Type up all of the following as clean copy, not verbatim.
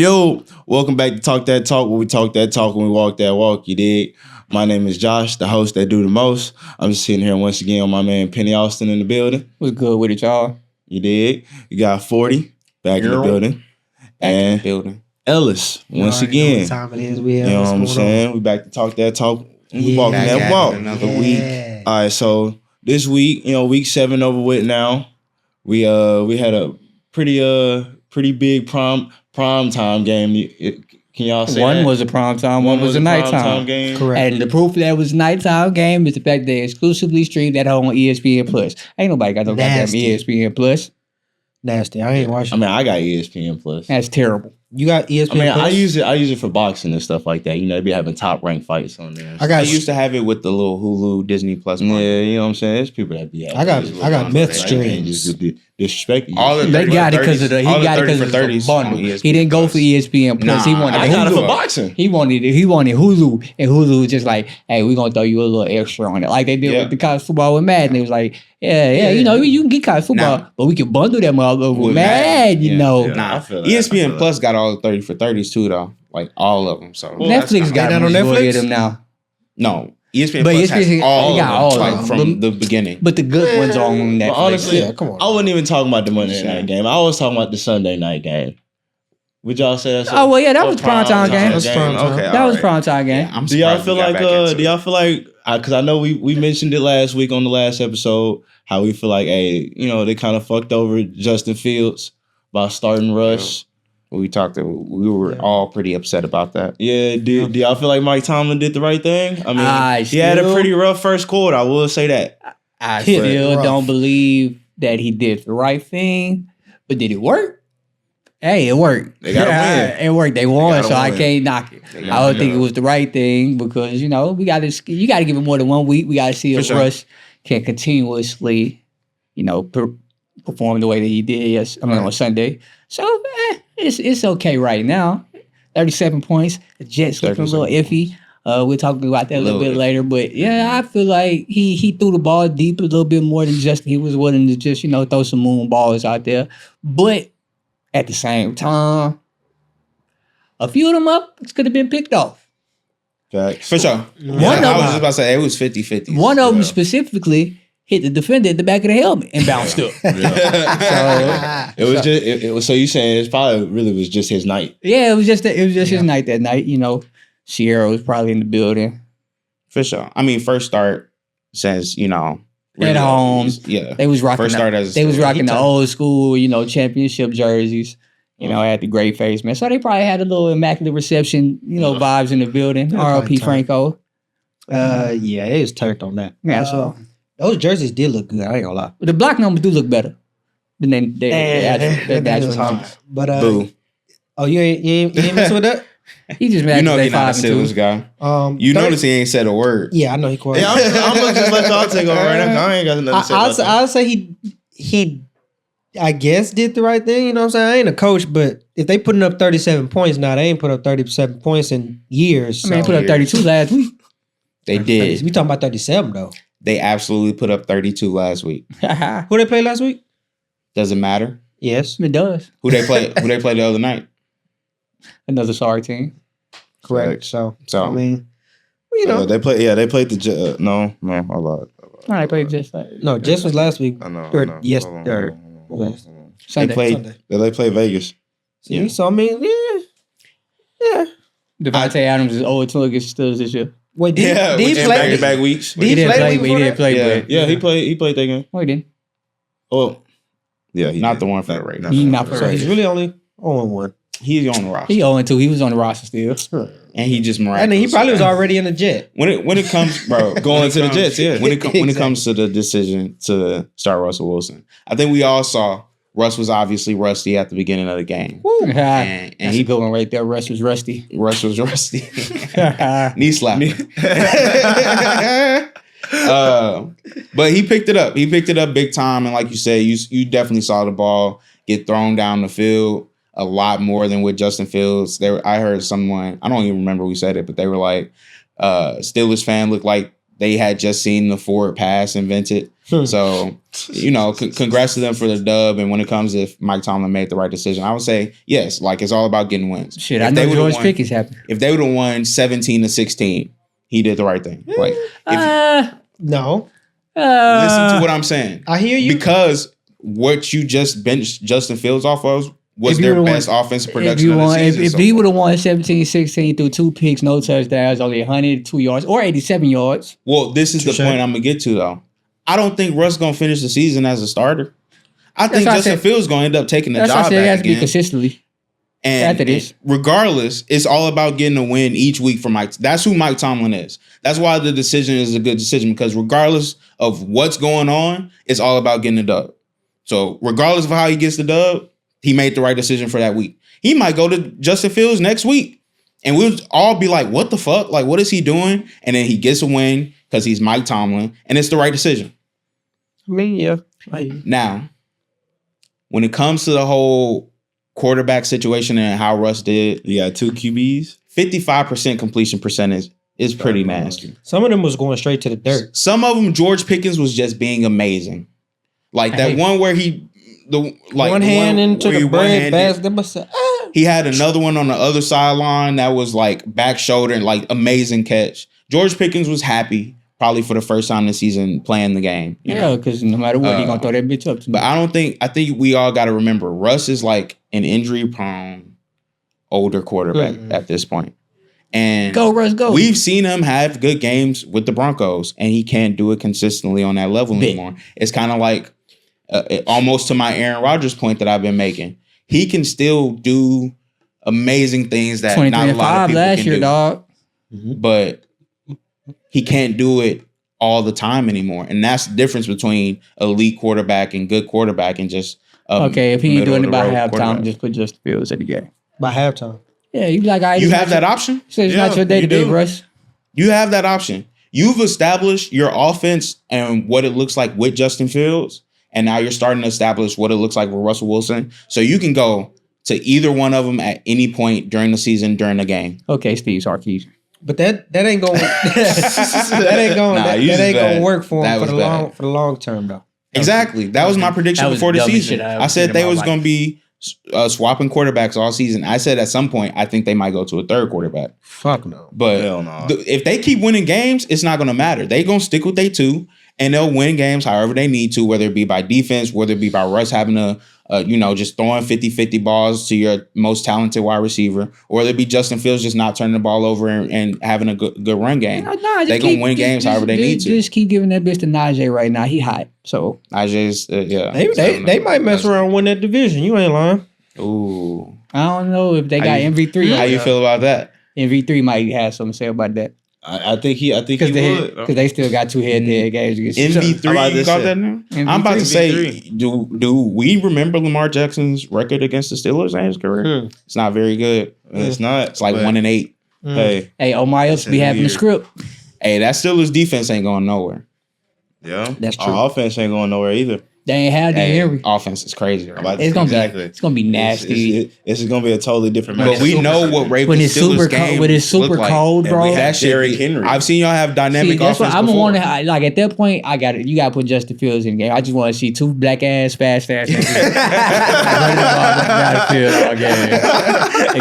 Yo, welcome back to Talk That Talk, where we talk that talk when we walk that walk, you dig? My name is Josh, the host that do the most. I'm just sitting here once again with my man Penny Austin in the building. What's good with it, y'all? You dig? You got 40 back in the building. In the building. Ellis, once again. Know what time it is. You know what I'm saying? We back to Talk That Talk. We walking that walk. Another week. All right, so this week, week 7 over with now. We had a pretty big prime time game. Can y'all say One that? was a prime time, one was a nighttime game. Correct. And the proof that it was a nighttime game is the fact they exclusively streamed that on ESPN Plus. Ain't nobody got no goddamn Nasty. ESPN Plus. Nasty. I ain't watching. I mean, I got ESPN Plus. That's terrible. You got ESPN I mean, Plus? I use it for boxing and stuff like that. They be having top ranked fights on there. I used to have it with the little Hulu Disney Plus. Yeah, you know what I'm saying? There's people that be having I got myth streams. Just disrespect you. All the They got it because of the bundle. He didn't go for ESPN Plus. He wanted I got it Hulu. for boxing. He wanted Hulu, and Hulu was just like, "Hey, we're gonna throw you a little extra on it," like they did with the college football with Madden. It was like, "Yeah, you can get college football, but we can bundle them all over with Madden." I feel that. ESPN Plus got all the 30 for 30s too, though. Like all of them. So Netflix got that them on Netflix? them now. No, ESPN But Plus ESPN has all got of all them, of like, them. from the beginning. But the good ones on Netflix. But honestly, Yeah, come on. I wasn't even talking about the Monday night game. I was talking about the Sunday night game. Would y'all say that's? Oh well, yeah, that was primetime game. That's primetime. Okay, That was primetime game. I'm Do y'all surprised feel we got like? back into Do y'all feel like? Because I know we mentioned it last week on the last episode. How we feel like, hey, they kind of fucked over Justin Fields by starting Russ. We we were all pretty upset about that. Yeah, do y'all feel like Mike Tomlin did the right thing? I mean, he had a still- pretty rough first quarter. I will say that. I Hit still rough. don't believe that he did the right thing, but did it work? Hey, it worked. They gotta win. It worked. They won, gotta so I win. can't knock it. They I don't think it was the right thing because you got to you got to give it more than 1 week. We got to see if sure. Russ can continuously, perform the way that he did. On Sunday. So it's okay right now. 37 points. The Jets looking a little iffy. We'll talk about that a little bit later, but yeah, I feel like he threw the ball deep a little bit more than just he was willing to just throw some moon balls out there. But at the same time, a few of them could have been picked off. Facts. For sure. One I of was them- just about to say it was 50-50. One of them specifically hit the defender in the back of the helmet and bounced up. It was just it was. So you saying it probably really was just his night? Yeah, it was just his night that night. Sierra was probably in the building For sure. I mean, first start since, at home. Yeah. They was rocking. First start as a They was student. rocking the old school, championship jerseys. Had the great face, man. So they probably had a little immaculate reception, vibes in the building. R.O.P. tight. Franco. Yeah, it was turned on that. Yeah, so Those jerseys did look good. I ain't gonna lie. the block numbers do look better than they That was hard. numbers. But Boo. oh, you ain't mess with that. He just mad You know because he's they not a 5-2. Steelers guy. You third- notice he ain't said a word. Yeah, I know he quite. Yeah, I'm gonna just let y'all take over right now. I ain't got nothing to say about that. I'll say he I guess did the right thing. You know what I'm saying? I ain't a coach, but if they putting up 37 points now, they ain't put up 37 points in years. I mean, he so- put up 32 last week. They did. We talking about 37 though. They absolutely put up 32 last week. Who they play last week? Doesn't matter. Yes, It does. Who they play the other night. Another sorry team. correct. So So I mean, They played the no, I lied. All right, played just like no, Jets was last week. I know. Or yes, or Sunday. They played. Sunday. They played Vegas. See, Yeah. so I mean, yeah. Devontae Adams is 0-2 against the Steelers this year. Wait, did Yeah, he in play? back-to-back weeks. Did he didn't play play, the but week he before didn't that? play. But Yeah, he played that game. No, he didn't. Oh, yeah, he Not did. the one for the Raiders. He not for So he's Raiders. really only 0-1. He's on the roster. He 0-2. He was on the roster still. And he just And miraculous. then he probably was already in the jet. when it comes, bro, Going to the Jets, yeah. When it comes to the decision to start Russell Wilson, I think we all saw Russ was obviously rusty at the beginning of the game. And And That's he a good one right there. Russ was rusty. Russ was rusty. Knee slapping. But he picked it up. He picked it up big time. And like you said, you definitely saw the ball get thrown down the field a lot more than with Justin Fields. I heard someone, I don't even remember who said it, but they were like, Steelers fan looked like they had just seen the forward pass invented. So, congrats to them for the dub. And when it comes if Mike Tomlin made the right decision, I would say yes. Like it's all about getting wins. Shit, I know George Pickens happy. If they would have won 17-16, he did the right thing. Like, No. listen to what I'm saying. I hear you. Because what you just benched Justin Fields off of was their best offensive production of the season. If he would have won 17-16 through 2 picks, no touchdowns, only 102 yards or 87 yards. Well, this is the point I'm going to get to, though. I don't think Russ going to finish the season as a starter. I think Justin Fields going to end up taking the job back again. It has to be consistently. And regardless, it's all about getting a win each week for Mike. That's who Mike Tomlin is. That's why the decision is a good decision, because regardless of what's going on, it's all about getting the dub. So regardless of how he gets the dub, he made the right decision for that week. He might go to Justin Fields next week, and we'll all be like, what the fuck? Like, what is he doing? And then he gets a win because he's Mike Tomlin, and it's the right decision. I mean, yeah. Now, when it comes to the whole quarterback situation and how Russ did, you got 2 QBs. 55% completion percentage is pretty nasty. Some of them was going straight to the dirt. Some of them, George Pickens was just being amazing. Like that one where one hand into the bread basket. He had another one on the other sideline that was like back shoulder and like amazing catch. George Pickens was happy probably for the first time this season playing the game. Yeah, because no matter what, he gonna throw that bitch up. But I think we all got to remember Russ is like an injury prone older quarterback at this point. And go Russ, go. We've seen him have good games with the Broncos, and he can't do it consistently on that level anymore. It's kind of like almost to my Aaron Rodgers point that I've been making. He can still do amazing things that not a lot of people last can year, do. dog. But he can't do it all the time anymore, and that's the difference between elite quarterback and good quarterback and just if he ain't doing it by halftime, just put Justin Fields in the game by halftime. Yeah, you like you have that option. So it's not your day to day, Russ. You have that option. You've established your offense and what it looks like with Justin Fields, and now you're starting to establish what it looks like with Russell Wilson. So you can go to either one of them at any point during the season, during the game. Okay, Steve Sarkisian. But that ain't going that ain't gonna work for him for the long term though. Exactly. That was my prediction before the season. I said they was going to be swapping quarterbacks all season. I said at some point I think they might go to a third quarterback. Fuck no. But hell no. If they keep winning games, it's not going to matter. They going to stick with they 2, and they'll win games however they need to, whether it be by defense, whether it be by Russ having to just throwing 50-50 balls to your most talented wide receiver, or whether it be Justin Fields just not turning the ball over and having a good run game. They're going to win games however they need to. Just keep giving that bitch to Najee right now. He hot. So Najee's, They might mess around and win that division. You ain't lying. Ooh. I don't know if they got MV3. How you feel about that? MV3 might have something to say about that. I think he would. Because they still got 2 head-to-head games against MV3, you got that now? MV3. I'm about to say, do we remember Lamar Jackson's record against the Steelers in his career? It's not very good. It's not. It's like 1-8. Hey, Omar else be having the script. Hey, that Steelers defense ain't going nowhere. Yeah, that's true. Our offense ain't going nowhere either. They ain't had the Henry. Offense is crazy. Right? It's gonna be nasty. It's gonna be a totally different match. But we know what Ravens Steelers game when it's super cold, like. bro. That shit, Henry. I've seen y'all have dynamic offense. That's what I'm wondering. Like at that point, you got to put Justin Fields in the game. I just want to see 2 black ass fast niggas running the ball down the field all game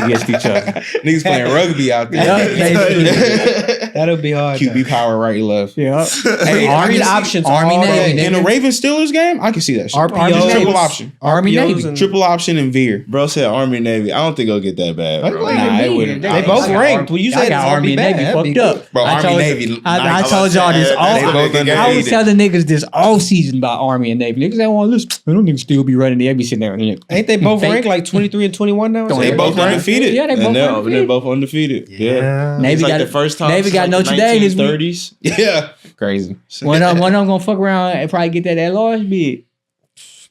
against each other. Niggas playing rugby out there. That'll be hard. QB power right and left. Yeah. Hey, Army options. Army Navy in a Ravens Steelers game, I can see that shit. RPO. Triple option. Army Navy. Triple option and veer. Bro said Army Navy. I don't think it'll get that bad, bro. Nah, it wouldn't. They both ranked. Well, you said Army and Navy fucked up. Bro, Army Navy. I told y'all this all. I was telling niggas this all season about Army and Navy. Niggas don't want to listen. They don't niggas still be running. They be sitting there. Ain't they both ranked like 23 and 21 now? They both undefeated. Yeah, they're both undefeated. Yeah. Navy got got the first time. Navy got Notre Dame this week. 30s. Yeah, crazy. One of them gonna fuck around and probably get that large bid.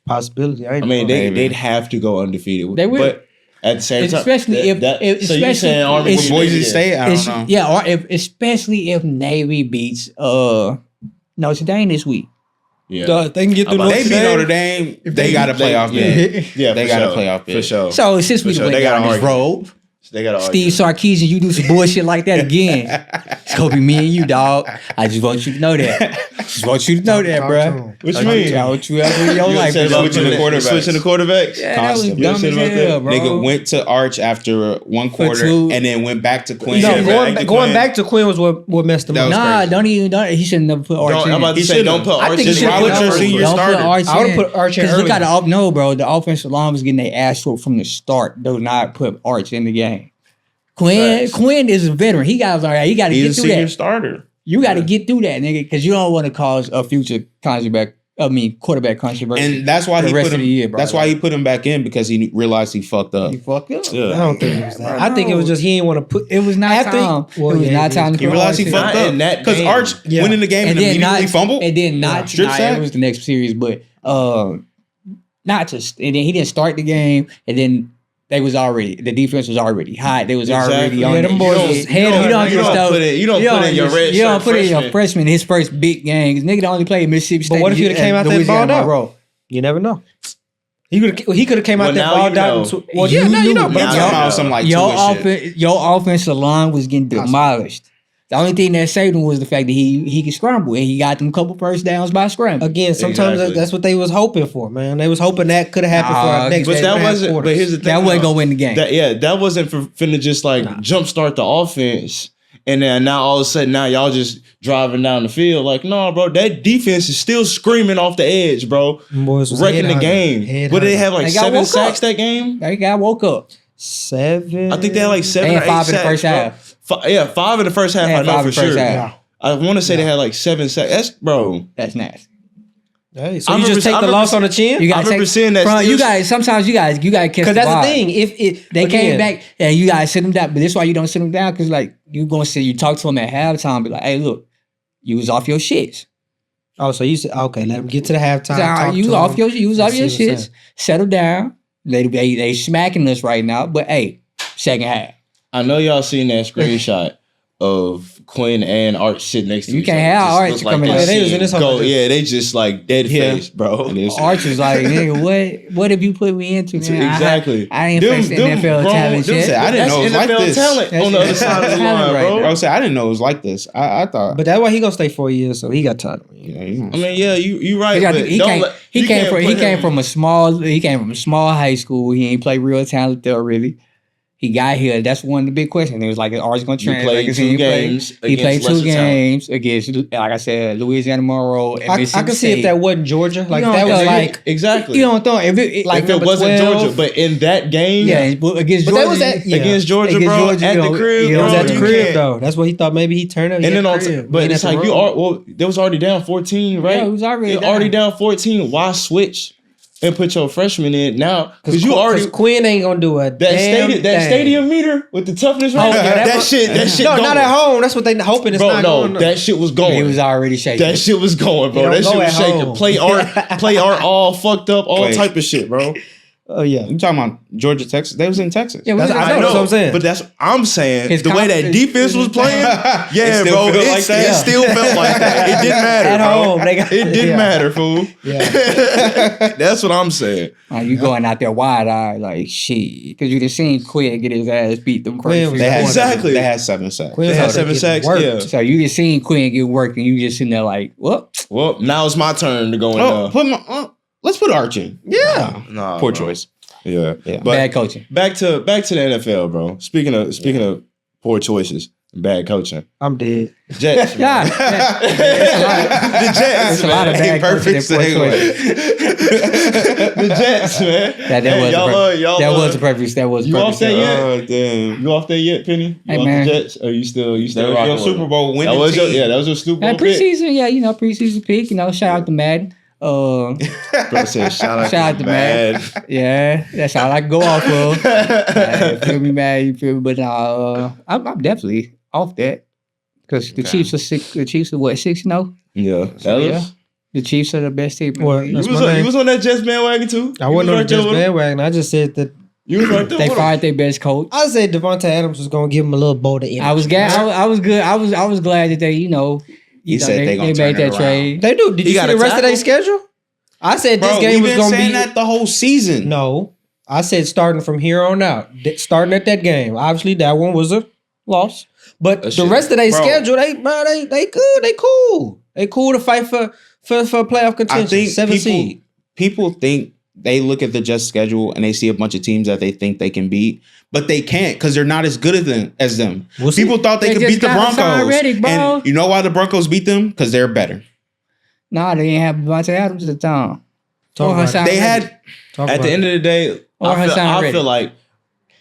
Possibility. I mean, they'd have to go undefeated. They will. But at the same time, especially so you saying Army with Boise State? I don't know. Yeah, or especially if Navy beats Notre Dame this week. Yeah, they can get through Notre Dame. They got a playoff bid. Yeah, they got a playoff bid for sure. So since we went down this road, They got Steve Sarkisian, you do some bullshit like that again, it's gonna be me and you, dog. I just want you to know that. Just want you to know that, bro. What you mean? What you ever in your life, Switching bro. the quarterbacks. Yeah, that was Constantly. dumb as hell, bro. Nigga went to Arch after one quarter two. and then went back to Quinn. No, going back to Quinn was what messed him That up. was Nah, crazy. don't. He shouldn't have put Arch in. I'm about to say, don't put I Arch think in. he should've Why put would your Arch in. senior Don't put starter? Arch I would've in. put Arch in Because look at earlier. no, bro. The offensive line was getting their ass whooped from the start. Do not put Arch in the game. Quinn is a veteran. He got to get He's a through senior that. starter. You got to get through that, nigga, because you don't want to cause a future quarterback controversy. And that's why the he rest put of him. the year, bro. That's why he put him back in because he realized he fucked up. He fucked up. I Yeah. don't think it was that. Bro, I think it was just he didn't want to put. It was not After- time. well, it was yeah, not time to He put realized he Arch in. fucked Not up in that because game. Arch Yeah. went in the game and immediately fumbled. And then Strip sack? it was the next series, but not just. And then he didn't start the game, and then the defense was already hot. They was already on. Yeah, them boys was head. You don't put it in your red You don't shirt put it in your freshman. freshman. His first big game. 'Cause nigga only played Mississippi State. But what if he'd have came out there and balled out? You never know. He could have came out Well, there now balled you out. know. Well, yeah, now you know. But I'm But talking about some like your two shit. your offensive line was getting demolished. The only thing that saved him was the fact that he could scramble, and he got them couple first downs by scrambling. again, sometimes Exactly. that's what they was hoping for, man. They was hoping that could have happened for our next. But that wasn't. quarters. But here's the thing. That wasn't though. gonna win the game. That wasn't for finna just like jumpstart the offense, and then now all of a sudden now y'all just driving down the field. Like, no, bro, that defense is still screaming off the edge, bro, Them boys was wrecking the head game. hunting. But they have like They got 7 woke sacks up. that game. That guy woke up. 7. I think they had like 7 They or had 8 5 in the sacks, first bro. half. 5 in the first half. They I had know 5 for in the first sure. half. I want to say they had like 7 sacks. That's bro. That's nasty. Hey, so I you remember- just take I the remember loss on the chin? You I gotta remember seeing that. Bro, you Steelers- guys sometimes you gotta catch Because that's the vibe. thing. If They came again, back and you guys sit them down, but this is why you don't sit them down because like you gonna sit, you talk to them at halftime, be like, hey, look, you was off your shits. Oh, so you said okay. Let them get to the halftime. So, talk you to off them. your you was off See your what I'm shits. saying. Settle down. They smacking us right now, but hey, second half. I know y'all seen that screenshot of Quinn and Arch sitting next to You each can't other. have Just Arch look coming that in. They was in scene this whole go, thing. yeah, they just like dead Yeah. face, bro. And it's- Arch was like, nigga, what have you put me into, man? Exactly. I ain't faced NFL talent them yet. said, I didn't that's know it was like NFL this. talent That's on the other NFL side of the talent line, right bro. there. I said I didn't know it was like this. I thought. But that's why he gonna stay 4 years. So he got tired. Yeah, you know. I mean, yeah, you right. He, But don't let- you can't put him- came from a small high school. He ain't play real talent there really. He got here. That's one of the big questions. It was like, are you going to You translate? played Like, 2 games. He played against 2 lesser talent. games against, like I said, Louisiana Monroe. And I Mississippi can see if State. that wasn't Georgia. Like You that don't was know, like. Exactly. You don't think if it Like if it number wasn't 12. Georgia, but in that game, yeah, but against But Georgia, that was at- yeah. against Georgia, Against bro, Georgia, at you the know, crib, you It bro, was know, at the you crib can't- though. That's what he thought. Maybe he turned up. And then on, crib. but He it's ain't at like the you road. are. Well, they was already down 14, right? Yeah, it was already You're down. already down 14. Why switch and put your freshman in now? Because you already Quinn ain't gonna do a that stadium meter with the toughness. Oh, Right? yeah, that shit. No, going. not at home. That's what they hoping it's Bro, not no, going. that shit was going. He was already shaking. That shit was going, bro. It That don't shit go was at shaking. home. Play art, all fucked up, all Wait. type of shit, bro. Oh yeah. You talking about Georgia, Texas? They was in Texas. Yeah, That's- I know, know, that's what I'm saying. but I'm saying His the way that confidence- defense was playing, yeah, It still bro, felt it, like that? it still felt like that. It didn't matter, At bro. home, they got- it didn't yeah. matter, fool. Yeah. That's what I'm saying. You going out there wide eyed like shit because you just seen Quinn get his ass beat them Quinn first. was few They had quarters. Exactly. They had 7 sacks. Quinn They was had out there 7 getting sacks. worked. Yeah. So you just seen Quinn get worked and you just sitting there like, well, Well, now it's my turn to go in. Let's put Arch in. Yeah. Nah, Poor bro. choice. Yeah, Yeah. But bad coaching. back to the NFL, bro. Speaking of poor choices, and bad coaching. I'm dead. Jets, Yeah, man. yeah. The Jets, It's a lot of man. bad coaching and poor The Jets, man. That Hey, was y'all perfect. y'all That was a perfect. That was a You perfect. off that yet? Oh damn! You off there yet, Penny? You Hey, off man. the Jets? Or you still That was rocking your with Super them? Bowl winning That was your team. that was your Super Bowl And pick. preseason, yeah, preseason pick. Shout out to Madden. Bro said, shout out to Madden. Yeah, that's all I can go off of. You feel me, man? You feel me? But I'm definitely off that because the Chiefs are six. The Chiefs are what 6-0. Yeah, that Yeah. was. The Chiefs are the best team. Well, You that's was, my on, name. you was on that Jets bandwagon too. I wasn't on the right there Jets with him? bandwagon. I just said that. You was right there. They with him. fired their best coach. I said Devontae Adams was gonna give him a little bolt of energy. I was glad. I was good. I was glad that they, He said they gonna made turn it that around. trade. They do. Did He you got see a the rest of their tackle? schedule? I said Bro, this game we've was been gonna saying be that the whole season. no. I said starting from here on out, starting at that game. Obviously, that one was a loss. But the rest of their schedule, they good. They cool. They cool to fight for playoff contention. I think 7 seed. people think they look at the Jets schedule and they see a bunch of teams that they think they can beat, but they can't because they're not as good as them. People thought they could beat the Broncos. Reddick, bro. And you know why the Broncos beat them? Because they're better. Nah, they didn't have Devontae Adams at the time. They had at the end of the day, I feel like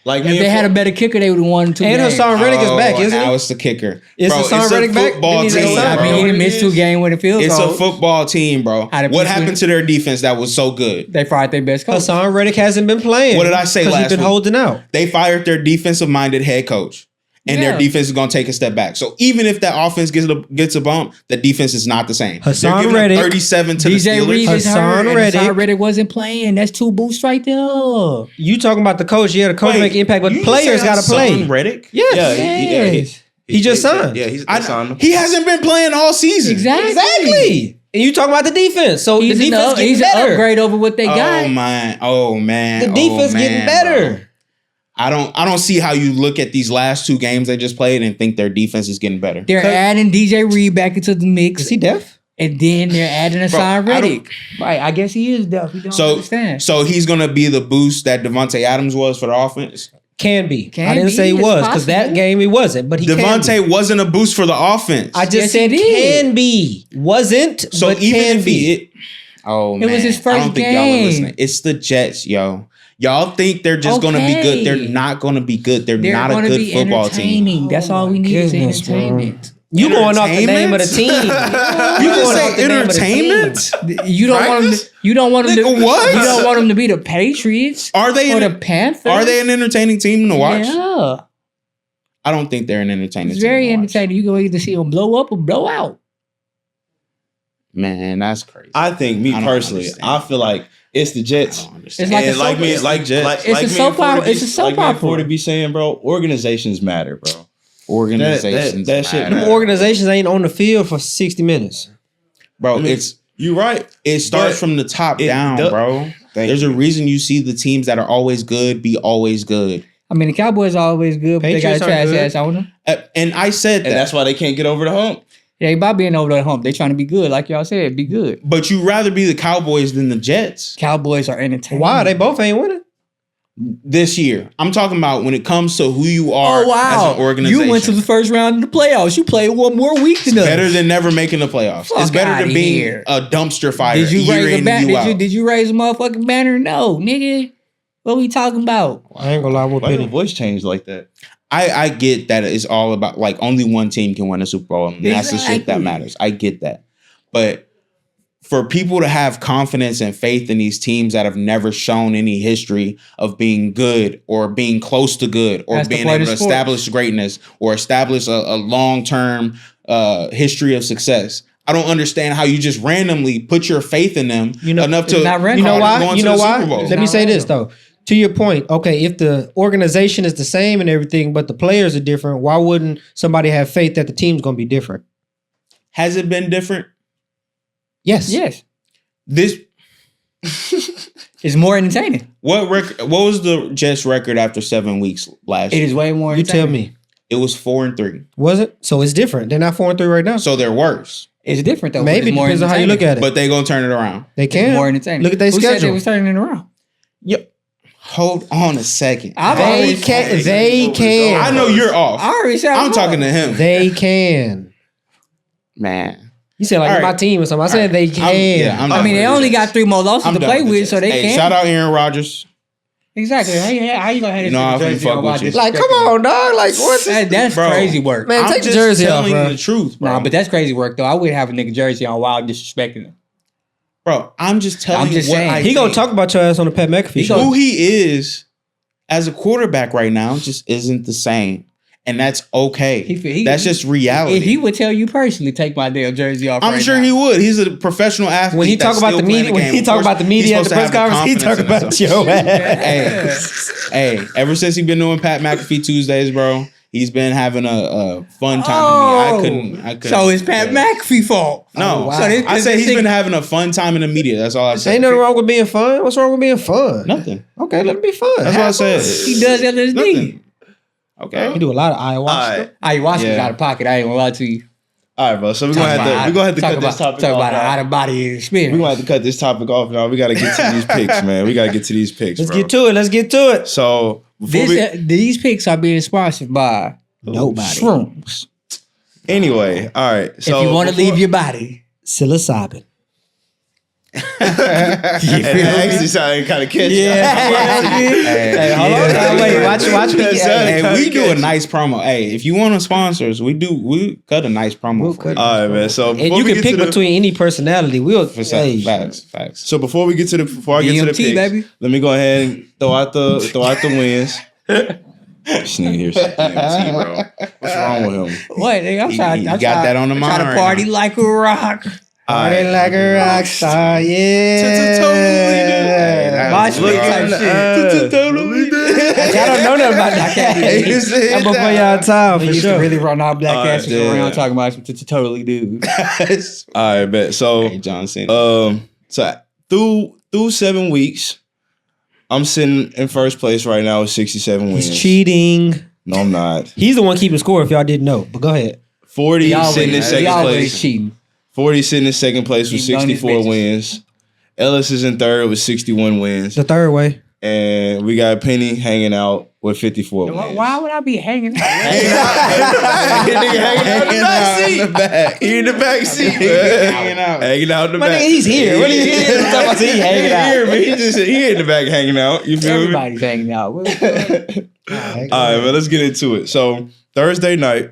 if they had a better kicker, they would have won 2 games. And Hassan Reddick is back, isn't he? Now it's the kicker. Is Hassan Reddick back? Football team, I mean, he missed 2 games with a field goal. It's a football team, bro. What happened to their defense that was so good? They fired their best coach. Hassan Reddick hasn't been playing. What did I say last week? He's been holding out. They fired their defensive-minded head coach. And their defense is going to take a step back. So even if that offense gets a bump, the defense is not the same. Hassan Reddick, 37 to the Steelers. Reed is hurt, Hassan Reddick wasn't playing. That's 2 boosts right there. You talking about the coach? Yeah, the coach make impact, but players got to play. Hassan Reddick? Yes. He just signed. Yeah, he's signed. He hasn't been playing all season. Exactly. And you talking about the defense? So he's the defense getting better. He's an upgrade over what they got. Oh man. The defense getting better. Bro. I don't see how you look at these last 2 games they just played and think their defense is getting better. They're adding DJ Reed back into the mix. Is he deaf? And then they're adding Hassan Reddick. Right, I guess he is deaf. We don't understand. So he's gonna be the boost that Devontae Adams was for the offense. Can be. I didn't say he was because that game he wasn't, but he Devontae wasn't a boost for the offense. I just said can be. Wasn't, so but even can if be. It was his first I don't think game. y'all are listening. It's the Jets, yo. Y'all think they're just going to be good. They're not going to be good. They're not a good football team. That's all we need is entertainment. You going off the name of the team. You going off the entertainment? You don't want them. You don't want them to. What? You don't want them to be the Patriots. Are they or the Panthers? Are they an entertaining team to watch? Yeah. I don't think they're an entertaining team. It's very entertaining. You can either see them blow up or blow out. Man, that's crazy. I think personally, I feel like it's the Jets. It's like a soap opera. It's a soap opera. For to be saying, bro, organizations matter, bro. Organizations that shit. Them organizations ain't on the field for 60 minutes, bro. You right. It starts from the top down, bro. There's a reason you see the teams that are always good be always good. I mean, the Cowboys are always good, but Patriots they got a trash ass owner. And I said that. And that's why they can't get over the hump. Yeah, about being over the hump. They trying to be good, like y'all said, be good. But you rather be the Cowboys than the Jets. Cowboys are entertaining. Why? They both ain't winning. This year. I'm talking about when it comes to who you are as an organization. You went to the first round of the playoffs. You played 1 more week than us. Better than never making the playoffs. It's better than being a dumpster fire. Did you raise a banner? Did you raise a motherfucking banner? No, nigga. What we talking about? I ain't gonna lie. Why your voice changed like that? I get that it's all about like only one team can win a Super Bowl. And that's the shit that matters. I get that. But for people to have confidence and faith in these teams that have never shown any history of being good or being close to good or being able to establish greatness or establish a long-term history of success. I don't understand how you just randomly put your faith in them enough to you know why? Let me say this though. To your point, okay, if the organization is the same and everything, but the players are different, why wouldn't somebody have faith that the team's going to be different? Has it been different? Yes. This is more entertaining. What was the Jets record after 7 weeks last year? It is way more entertaining. You tell me. It was 4-3. Was it? So it's different. They're not 4-3 right now. So they're worse. It's different though. Maybe it depends on how you look at it. But they going to turn it around. They can. It's more entertaining. Look at their schedule. Who said they was turning it around? Yep. Hold on a second. They can. I know you're off. I already said I'm talking to him. They can. Man. You said like my team or something. I said they can. I mean, they only got 3 more losses to play with, so they can. Shout out Aaron Rodgers. Exactly. How you gonna have this jersey on? Like, come on, dog. Like, what? That's crazy work. Man, take the jersey off, bro. I'm just telling you the truth, bro. Nah, but that's crazy work, though. I wouldn't have a nigga jersey on while disrespecting him. Bro, I'm just telling you what I He gonna talk about your ass on the Pat McAfee show. Who he is as a quarterback right now just isn't the same. And that's okay. That's just reality. He would tell you personally, take my damn jersey off. I'm sure he would. He's a professional athlete. When he talk about the media, at the press conference, he talk about your ass. Hey, ever since he been doing Pat McAfee Tuesdays, bro, He's been having a fun time with me. I couldn't. So it's Pat McAfee's fault. No, wow. I said he's been having a fun time in the media. That's all I said. Ain't nothing wrong with being fun. What's wrong with being fun? Nothing. Okay, let it be fun. That's what I said. He does LSD. Nothing. Okay. You do a lot of ayahuasca. All right. Ayahuasca's Yeah. out of pocket. I ain't gonna lie to you. All right, bro. So we're gonna have to cut this topic Talk off. about an now. out of body experience. We're gonna have to cut this topic off now. We gotta get to these picks, man. We gotta get to these picks. Let's bro. get to it. Let's get to it. So before These picks are being sponsored by Nobody. Shrooms. anyway, all right. So if you want to leave your body, Psilocybin. that actually sounded kind of catchy. Hey, hold on. Yeah. Wait, watch me. That Hey, sounded Hey, we kinda do a catchy. nice promo. Hey, if you want to sponsor us, we cut a nice promo We'll for cut you. All right, man. So and before you we can get pick to the, between any personality. We'll hey, Facts. So before we get to the before I get to the DMT, picks, baby. let me go ahead and throw out the wins. This nigga here said DMT, bro. What's wrong with him? what? Nigga, I'm trying. you I'm got trying- that on the I'm mind trying to right party now. like a rock. Party like a rock star, yeah. My shit type shit. I don't know nothing about that. I can't do it. I'm before y'all time We for used to sure. really run our black Alright, asses yeah. around talking about some totally dude. All right, bet. So Hey, John Cena. so through 7 weeks, I'm sitting in first place right now with 67 wins. He's cheating. No, I'm not. He's the one keeping score. If y'all didn't know, but go ahead. 40 He sitting in always, he second always place. cheating. 40 sitting in second place with Keep on these 64 bitches. wins. Ellis is in third with 61 wins. The third way. And we got Penny hanging out with 54 wins. Why would I be hanging out? Hanging out. Nigga hanging out in the back seat. He in the back seat. Hanging out. Hanging out in the My back. nigga, he's here. What are you talking about? He hanging out. Here, man. He in the back hanging out. You feel me? Everybody's hanging out. All right, man. Let's get into it. So Thursday night,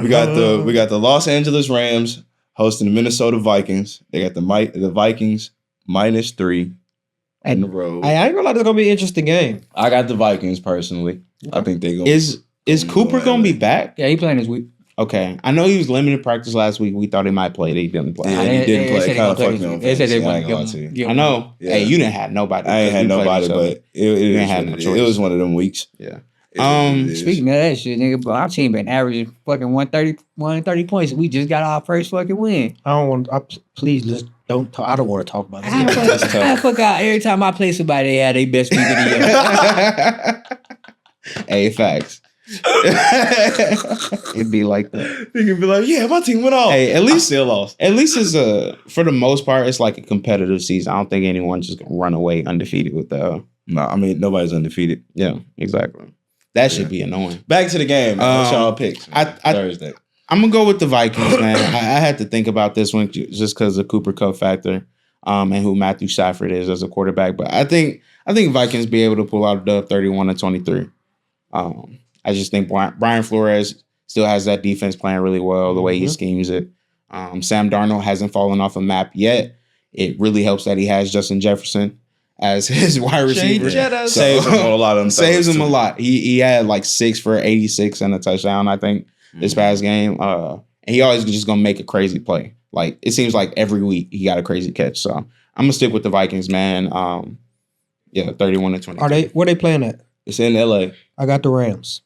we got the Los Angeles Rams hosting the Minnesota Vikings. They got the Vikings -3 in the road. Hey, I ain't gonna lie, this is gonna be an interesting game. I got the Vikings personally. I think they gonna Is Cooper gonna be back? Yeah, he playing this week. Okay, I know he was limited practice last week. We thought he might play. He didn't play. Yeah, They- he didn't they play. said It they kind of gonna fucked play me this up. week. They said they I ain't wanna gonna lie to you. give I him- know. Yeah. Hey, you didn't have nobody. I ain't had We played nobody, each other. but it ain't had no it choice. was one of them weeks. Yeah. It is what it is. Speaking of that shit, nigga, but our team been averaging fucking 130 points. We just got our first fucking win. I don't want. Please, let's don't. Talk, I don't want to talk about I this. fuck out every time I play somebody. They had their best week of the year. Hey, facts. It'd be like that. You can be like, yeah, my team went off. Hey, at I least still lost. At least it's for the most part, it's like a competitive season. I don't think anyone's just gonna run away undefeated with the. No, I mean nobody's undefeated. Yeah, exactly. That should be annoying. Back to the game. What's y'all picks? I- Thursday. I'm gonna go with the Vikings, man. I had to think about this one just because of Cooper Kupp factor, and who Matthew Stafford is as a quarterback. But I think Vikings be able to pull out a dub 31-23. I just think Brian Flores still has that defense playing really well the way he schemes it. Sam Darnold hasn't fallen off a map yet. It really helps that he has Justin Jefferson as his wide receiver. Saves him on a lot of them. Saves throws, him a too. lot. He had like 6 for 86 and a touchdown, I think, this past game. And he always just gonna make a crazy play. Like it seems like every week he got a crazy catch. So I'm gonna stick with the Vikings, man. 31-20. Are they? Where they playing at? It's in LA. I got the Rams.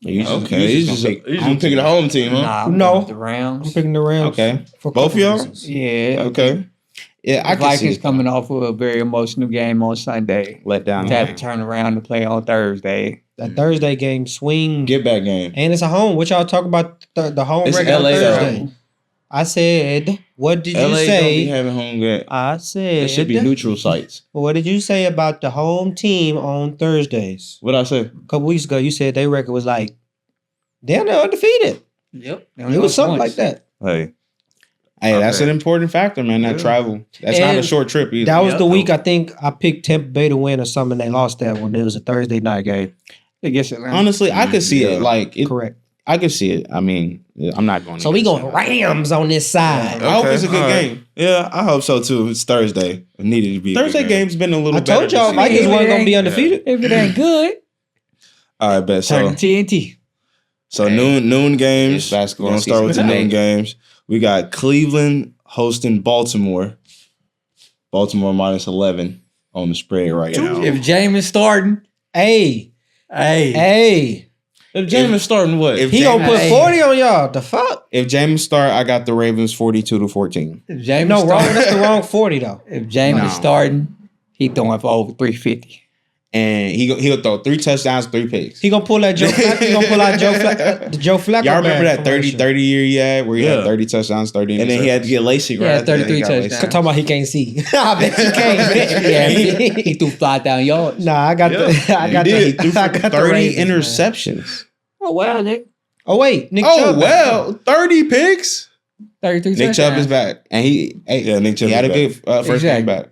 Okay, he's just picking the home team, huh? Nah, I'm No. going with the I'm Rams. picking the Rams. Okay. For a Both couple y'all? reasons. Yeah. Okay. Yeah, I The can see Vikings it. coming off of a very emotional game on Sunday. Let down. To have to turn around and play on Thursday. That Thursday game swing. Get back game. And it's a home. What y'all talk about the home It's record on LA though. Thursday? I said, what did LA you don't be say? having home game. I said, It should be neutral sites. What did you say about the home team on Thursdays? What I say? A couple weeks ago, you said their record was like, damn, they're undefeated. Yep. It was something like that. Hey, Hey, that's Okay. an important factor, man. That travel. That's not a And short trip either. That was Yep. the week I think I picked Tampa Bay to win or something. They lost that one. It was a Thursday night game. I guess Atlanta. Honestly, I could see Yeah. it. Like Correct. I could see it. I mean, I'm not going. So we against going that. Rams on this side. I hope it's a good all right. game. Yeah, I hope so too. It's Thursday. It needed to be. a Thursday good game. game's been a little. I told better y'all this Vikings season. weren't gonna be undefeated. If it ain't good, All right, bet. turn So, to TNT. so noon games. It's basketball We're gonna start with the season noon today. games. We got Cleveland hosting Baltimore. Baltimore -11 on the spread right now. If Jameis starting, Hey, hey, hey. If Jameis starting what? He gonna put 40 on y'all. The fuck? If Jameis start, I got the Ravens 42-14. If Jameis No, wrong. starting, That's the wrong 40 though. if Jameis No. starting, he throwing for over 350. And he'll throw 3 touchdowns, 3 picks. He gonna pull that Joe Flacco. He gonna pull out the Joe Flacco. Y'all remember bag that formation. 30 year he had where he had 30 touchdowns, 30 And then he had to get LASIK, right? Yeah, after that, 33 he got touchdowns. LASIK. Talking about he can't see. I bet you can't. Yeah, he threw 5,000 yards. Nah, I got the. I got did. the. He threw for I got the 30 Ravens, man. interceptions. Oh well, Nick. Oh wait, Nick Oh, Chubb back. well, 30 picks. 33 Nick Chubb is touchdowns. back. And Nick Chubb he had a is good first game back.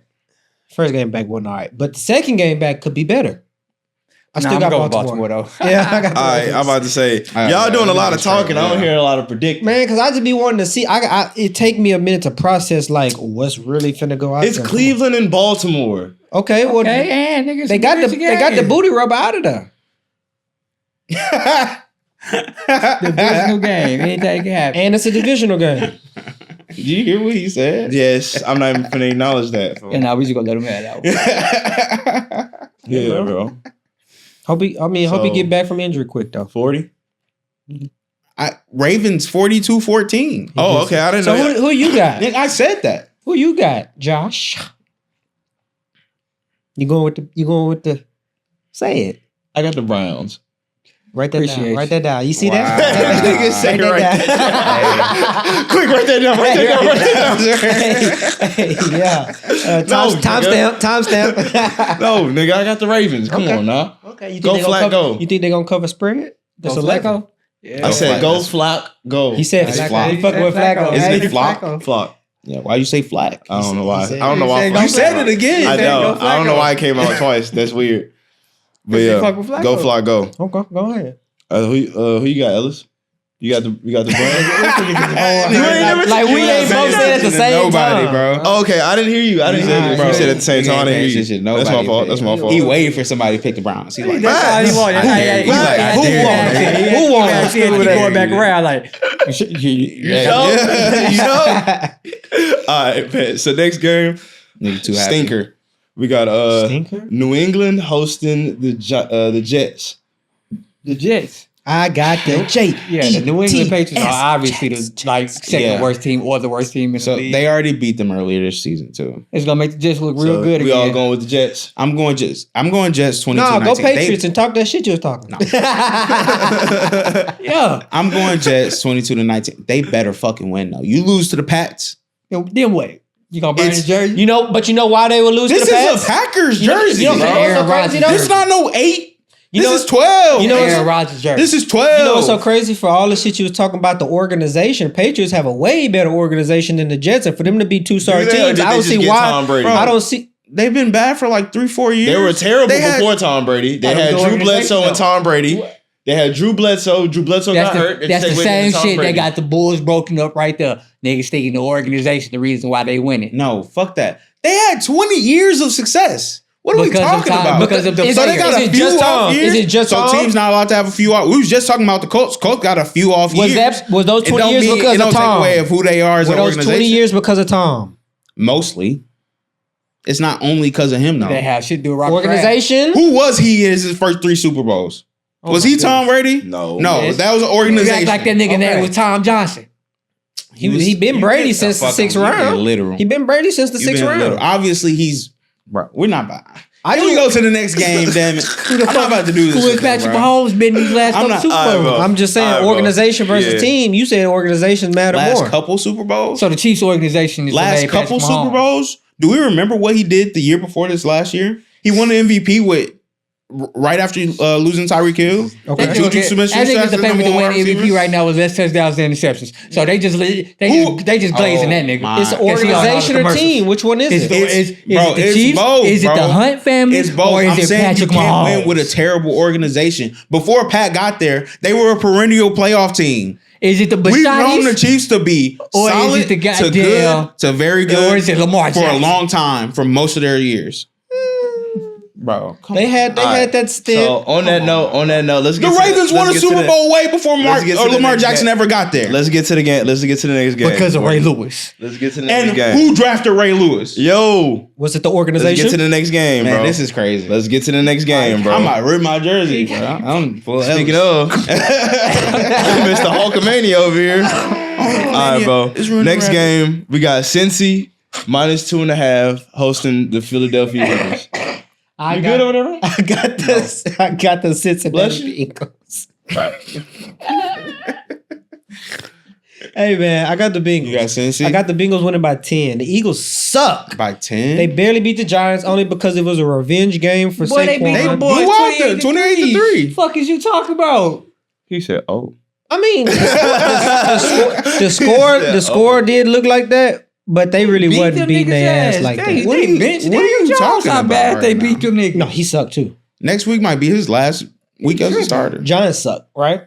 First game back wasn't all right, but the second game back could be better. I Nah, still I'm got going with Baltimore. though. Yeah, I got the All right, Ravens. I'm about to say, right, y'all doing a lot of that's right, talking. I don't yeah. hear a lot of predicting. Man, because I just be wanting to see. It take me a minute to process like what's really finna go out. It's there. Cleveland and Baltimore. Okay, well, Okay, and niggas, they got the booty rubber out of there. divisional game. Anything can happen. And it's a divisional game. Did you hear what he said? Yes, I'm not even going to acknowledge that. And now we just gonna let him have that one. Yeah, bro. Hope he So- get back from injury quick though. 40? Ravens 42-14. Oh, okay. I didn't So know. who you got? Nick, I said that. Who you got, Josh? You going with the say it. I got the Browns. Write that Appreciate down. you. Write that down. You see Wow. that? Nigga say Write right that Quick, write that down. Write that down. Write that down. down. Yeah. No, Timestamp. No, nigga, I got the Ravens. Come Okay. on now. Okay. You Go think they gonna Flack, cover, go. You think they're gonna cover spread? Go That's 11. Flacco. Yeah. I said Flack. go Flock, go. He said That's Flacco. Flock. He fucking with Flacco. Isn't Hey, it Flock? Flacco. Flock. Yeah, why you say flack? I don't know why. said- I don't know why. he said Flock. go Flacco. again. I said know. go I don't know Flacco. why it came out twice. That's weird. But He yeah, fuck with Flacco. go Flock, go. Okay, go ahead. Who you got, Ellis? You got the Browns. Like we ain't both said at the same Nobody, time. bro. Oh, okay, I didn't hear you. I didn't hear you. Bro, You said at the same time. I didn't hear Shit, you. That's my fault. That's my fault. He waited for somebody to pick the Browns. He's like, That's all he wanted. I dare you. He's like, I Who dare you. won? Who won? Yeah, see, Who he that going back is? around like, You know? All right, bet. So next game, Nigga too happy. stinker. We got Stinker? New England hosting the Jets. the Jets. I got the J. Yeah, the New England Patriots are obviously the second Yeah. worst team or the worst team in So the league. they already beat them earlier this season too. It's gonna make the Jets look real So good we again. all going with the Jets. I'm going Jets 22-19. No, go Patriots and talk that shit you was talking. Yeah. I'm going Jets 22-19. They better fucking win though. You lose to the Pats. Then what? You gonna burn his jersey? You know, but you know why they would lose This to the is Pats? a Packers You know- jersey. you know- bro. you know what's so Aaron crazy Rodgers though? This is not no 8. You This know- is 12. you know what's Aaron Rodgers jersey. This is 12. You know what's so crazy for all the shit you was talking about the organization? Patriots have a way better organization than the Jets, and for them to be two sorry Do they, or teams, did I they don't just see get why. Tom Brady? I don't see. They've been bad for like 3-4 years. They were terrible They had- before Tom Brady. They That was had the Drew organization, Bledsoe and though. Tom Brady. They had Drew Bledsoe. Drew Bledsoe That's got hurt. the, They that's the segued same into Tom shit Brady. that got the Bulls broken up right there. Niggas thinking the organization the reason why they winning. No, fuck that. They had 20 years of success. What are we Because of talking Tom- about? because of the so they players. got Is a it few just off Tom? years. Is it just so Tom? teams not allowed to have a few off. We was just talking about the Colts. Colts got a few off Was years. those It 20 don't years mean- because it don't of Tom? take away of who they are as Were an those organization. 20 years because of Tom? Mostly. It's not only because of him though. They have shit to do with Robert Organization? Who was he in his first 3 Super Bowls? Oh was my he Tom Brady? No. No, Yes. that was an Kraft. You organization. act like that nigga Okay. name was Tom Johnson. He been Brady since the sixth round. Literal. He been Brady since the sixth round. Obviously, he's bro. We're not buying. I Can we do- go to the next game, damn it? I'm not about to do this. Who is shit, Patrick bro. Mahomes been these last I'm couple not- Super all right, Bowls? bro. I'm just saying All right, bro. organization versus Yeah. team. You said organizations matter Last more. couple Super Bowls. So the Chiefs organization is what Last made couple Patrick Mahomes. Super Bowls. Do we remember what he did the year before this last year? He won the MVP with right after losing Tyreek Hill. Okay. That Juju nigga- Smith-Schuster I think as the the favorite to number win one MVP receiver? right now was less touchdowns than interceptions. So they just glazing that nigga. my- It's Guess he on all the organization or commercials. team. Which one is Is it? Bro, it the it's Chiefs? both, Is it bro. the Hunt family? It's both. Or is I'm it saying Patrick you can't Mahomes? win with a terrible organization. Before Pat got there, they were a perennial playoff team. Is it the We've known the Bashanis? Chiefs to be Or is solid it the to goddamn- good to very good Or is it Lamar for a Jackson? long time for most of their years. Bro, They had that stint. So on that note, let's get the Ravens won a Super Bowl way before Lamar Jackson ever got there. Let's get to the game. Let's get to the next game. Because of Ray Lewis. Let's get to the next And game. who drafted Ray Lewis? Yo, Was it the let's organization? get to the next game, Man, bro. this is crazy. Let's get to the next game, bro. I might rip my jersey, bro. I'm full Speaking of, Mr. Hulkamania over here. All right, bro. Next game, we got Cincy -2.5 hosting the Philadelphia Eagles. I good over there? I got this. I got the Cincinnati Bengals. Hey man, I got the Bengals. You got Cincy? I got the Bengals winning by 10. The Eagles suck. by 10. They barely beat the Giants only because it was a revenge game for Boy, they Saquon. beat They them blew boys out there, 28-3. Fuck is you talking about? He said, "Oh, I mean, the score did look like that, but they really Beat wasn't them beating niggas' their ass ass. like They that. What are you- benched what are Daniel you Jones. talking How about bad right they now? beat them niggas? No, he sucked too. Next week might be his last week as a starter. Giants suck, right?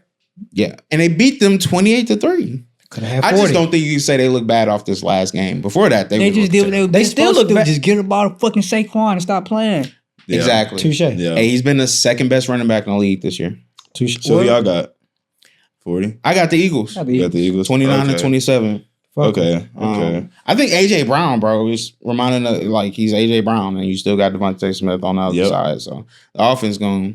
Yeah. And they beat them 28-3. Could have had I 40. just don't think you can say they look bad off this last game. Before that, They just did what they, They still look bad. Just get the ball to fucking Saquon and stop playing. yeah. Exactly. Touche. Yeah. Hey, he's been the second best running back in the league this year. Touche. So y'all got 40. I got the Eagles. You got the Eagles 29-27. Fuck Okay. I think AJ Brown, bro, is reminding us like he's AJ Brown, and you still got Devontae Smith on the other side. So the offense gonna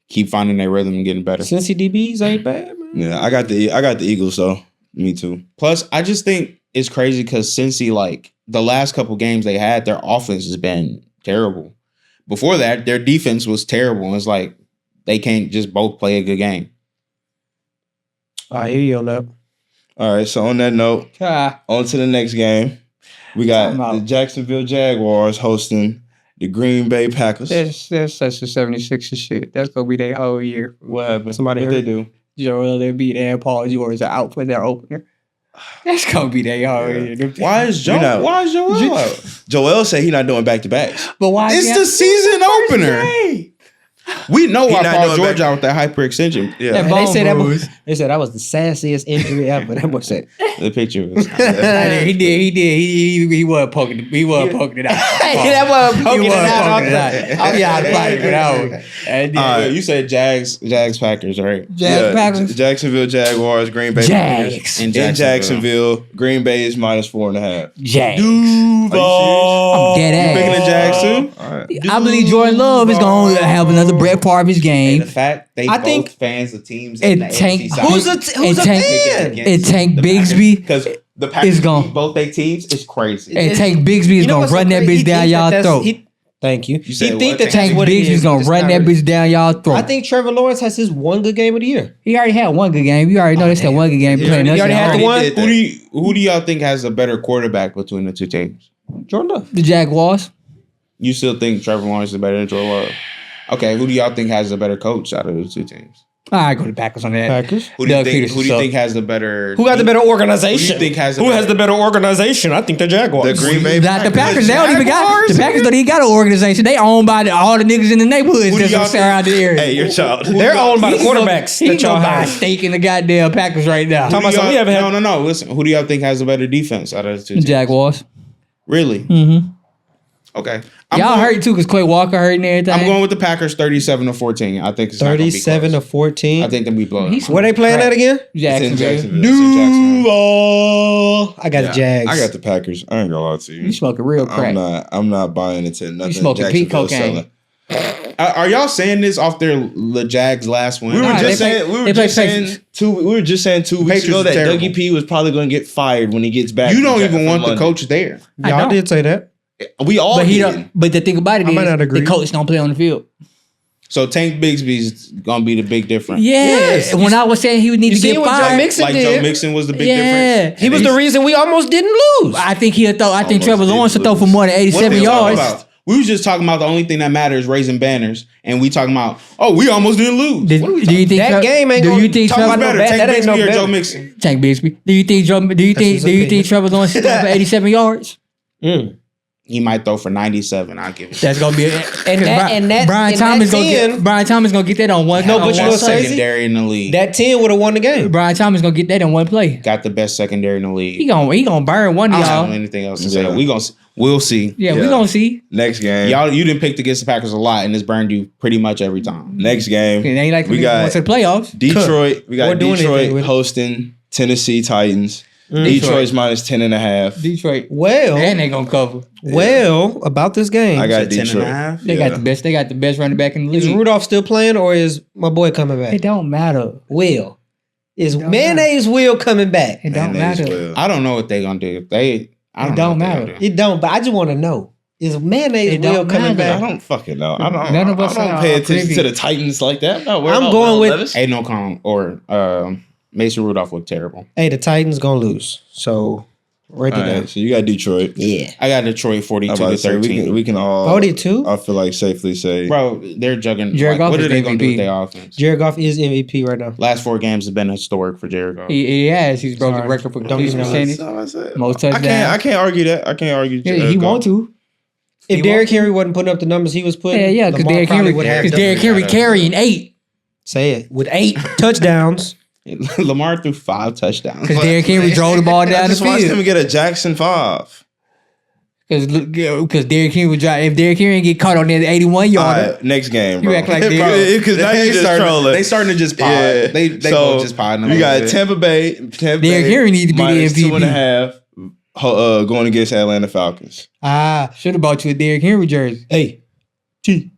keep finding their rhythm and getting better. Cincy DBs ain't bad, man. Yeah, I got the Eagles. So me too. Plus, I just think it's crazy because Cincy, like the last couple games they had, their offense has been terrible. Before that, their defense was terrible. And it's like they can't just both play a good game. I hear you on that. All right. So on that note, on to the next game. We got the Jacksonville Jaguars hosting the Green Bay Packers. That's such a 76 shit. That's gonna be their whole year. What happened? Somebody What they hurt? do? Joel Embiid and Paul George are out for their opener. That's gonna be their whole year. Why is Joe? You know, Why is Joel out? Joel said he not doing back to backs. But why? It's the season opener. We know He why not Paul doing George back- out with that hyperextension. Yeah. That And bone they said that was the sassiest injury ever. That was it. The picture was. He wasn't poking it. He wasn't poking it out. That wasn't poking He it wasn't out. poking it out. I'm yeah, poking it out. And then- You said Jags Packers, right? Jags, Packers. Jacksonville Jaguars, Green Bay Jags. Packers. In In Jacksonville, Green Bay is -4.5. Jags. Duval. I'm dead ass. Picking the Jags too? All right. I believe Jordan Love is going to have another Brett Favre's And game. the fact they I both think fans of teams it in the tank- AFC South. Who's a It tank- fan? It Tank Bigsby. Because the Packers It's gone. beat both their teams is crazy. And Tank Bigsby is You know going what's to run so that crazy? bitch down He y'all think throat. Thank you. You said He think what? that Tank that's what it Bigsby's is. going It's to run not that really- bitch down y'all throat. I think Trevor Lawrence has his one good game of the year. He already had one good game. You already know that's that one good game. He Playing already had the one. Who do y'all think has a better quarterback between the two teams? Jordan Love. The Jaguars. You still think Trevor Lawrence is better than Joe Love? Okay, who do y'all think has a better coach out of the two teams? I go to Packers on that. Packers. Who do you Doug think? Peterson Who do you suck. think has the better? Who got the better organization? Who do you think has the Who has better- the better organization? I think the Jaguars. The Green Bay Not the Packers. They don't even got Jaguars? the Packers. Don't even got an organization. They owned by all the niggas in the neighborhoods Who do that's y'all around the area. Hey, your child. They're owned by the quarterbacks He that can y'all go buy a have. steak in the goddamn Packers right now. Talking about something we haven't had. No. Listen, who do y'all think has a better defense out of the two teams? Jaguars. Really? Mm-hmm. Okay. Y'all hurt too because Quay Walker hurt and everything. I'm going with the Packers 37-14. I think it's not gonna be 37 to close. 14. I think they'll be blown. He's- Where they playing at again? It's in Jacksonville. Jacksonville. It's in Jacksonville. Duval. I got the Jags. I got the Packers. I ain't gonna lie to you. You smoking real crack. I'm not buying into nothing. smoking pea Jacksonville's cocaine. selling. Are y'all saying this off their the Jags last win? We were Nah, just they play- saying. We they were play just saying Patriots. 2. We were just saying 2 weeks Patriots ago is that terrible. Dougie P was probably going to get fired when he gets back. You don't from even want the London. coach there. I Y'all don't. did say that. We all But he did. don't. But the thing about it I might not is, agree. the coach don't play on the field. So Tank Bigsby's gonna be the big difference. Yes. When I was saying he would need You to see get what Joe fired, Mixon Like did? Joe Mixon was the big yeah, difference. He was the reason we almost didn't lose. I think he'll throw. I think Almost Trevor did Lawrence will throw for lose. more than What 87 they talking yards. about? We was just talking about the only thing that matters, raising banners, and we talking about, oh, we almost didn't lose. Do you think That game ain't Do gonna you think talk Trevor about no better, bad- Tank that ain't no Bigsby or better. Joe Mixon? Tank Bigsby? Do you think his opinion. Trevor Lawrence will throw for 87 yards? He might throw for 97. I'll give it. That's gonna be it. And that- Brian and Thomas that gonna 10 get Brian Thomas gonna get that on one. No, on but you one know play. crazy? Secondary in the league. That 10 would have won the game. Brian Thomas gonna get that in one play. Got the best secondary in the He league. gonna burn one I of don't have y'all. anything else to say. Yeah. We'll see. Yeah, Yeah. we gonna see. Next game. You didn't pick against the Packers a lot, and it's burned you pretty much every time. Next game. It ain't like We we got- got to the playoffs. Detroit. We got Or doing anything Detroit with it. hosting Tennessee Titans. Detroit's minus 10.5. Detroit, Well, and they gonna cover. about this game. I got 10.5. Detroit. They got the best. They got the best running back in the Is league. Rudolph still playing or is my boy coming back? It don't matter. Will. Is don't Mayonnaise Will coming back? It don't Mayonnaise matter. will. I don't know what they gonna do. I don't It know don't what they matter. gonna do. It don't, but I just want to know. Is Mayonnaise It Will don't coming matter. I back? don't fucking know. I don't. None of us I don't are pay attention privy. to the Titans like that. I'm not worried I'm about going Will with- Levis. Ain't no con or Mason Rudolph looked terrible. Hey, the Titans gonna lose. So write it All down. right, so you got Detroit. Yeah. I got Detroit 42 I'm about to to say 13. we can all. 42? I feel like safely say. Bro, they're jugging. Jared Goff what is are they the gonna do with MVP. their offense? Jared Goff is MVP right now. Last 4 games have been historic for Jared Goff. He has. He's broken the Sorry. record for Don't completion get me percentage. That's all I said. Most I touchdowns. can't argue that. I can't argue. Yeah, he want to. If He Derrick won't. Henry wasn't putting up the numbers he was putting, Yeah, because Lamar Derrick probably Henry, would have because done Derrick it. Henry carrying 8. Say it with 8 touchdowns. Lamar threw 5 touchdowns. Because Derrick Henry drove the ball I down the just watched him field. get a Jackson 5. Because Derrick Henry would drive. If Derrick Henry get caught on that 81 All yarder, right, next game, You bro. act like Bro, they- because now you just trolling. They starting to just pod. Yeah. They both just podding. You got Tampa Bay. Tampa Derrick Bay Henry need to be the minus MVP. 2.5. Going against Atlanta Falcons. should have bought you a Derrick Henry jersey. Hey, T.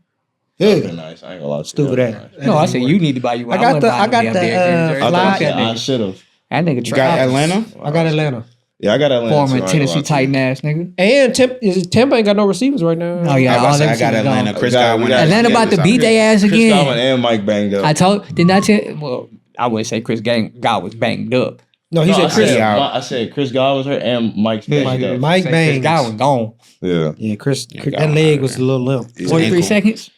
That would've been nice. I ain't gonna lie to you. Stupid That ass. would've been No, I said you need to buy you one. I got wouldn't the- buy I no got damn the, Derrick Henry jersey. nice. Fuck I that thought I nigga. should have. That nigga You got Atlanta? I got Atlanta. Yeah, I got Atlanta. Former too. I ain't Tennessee gonna lie Titan ass nigga. And Tampa ain't got no receivers right now. Oh yeah, all them I got shit is Atlanta. gone. Chris We got- Godwin. we got- Atlanta about to beat their ass Chris again. Godwin and Mike banged up. I told. Did not tell. Well, I wouldn't say Chris God was banged up. No, he No, I said Chris. said, out. I said Chris Godwin was hurt and Mike's banged up. Mike Say Chris Bangs. God was gone. Yeah. Yeah, Chris. Godwin That leg was hurt, a little limp. 43 ankle. seconds.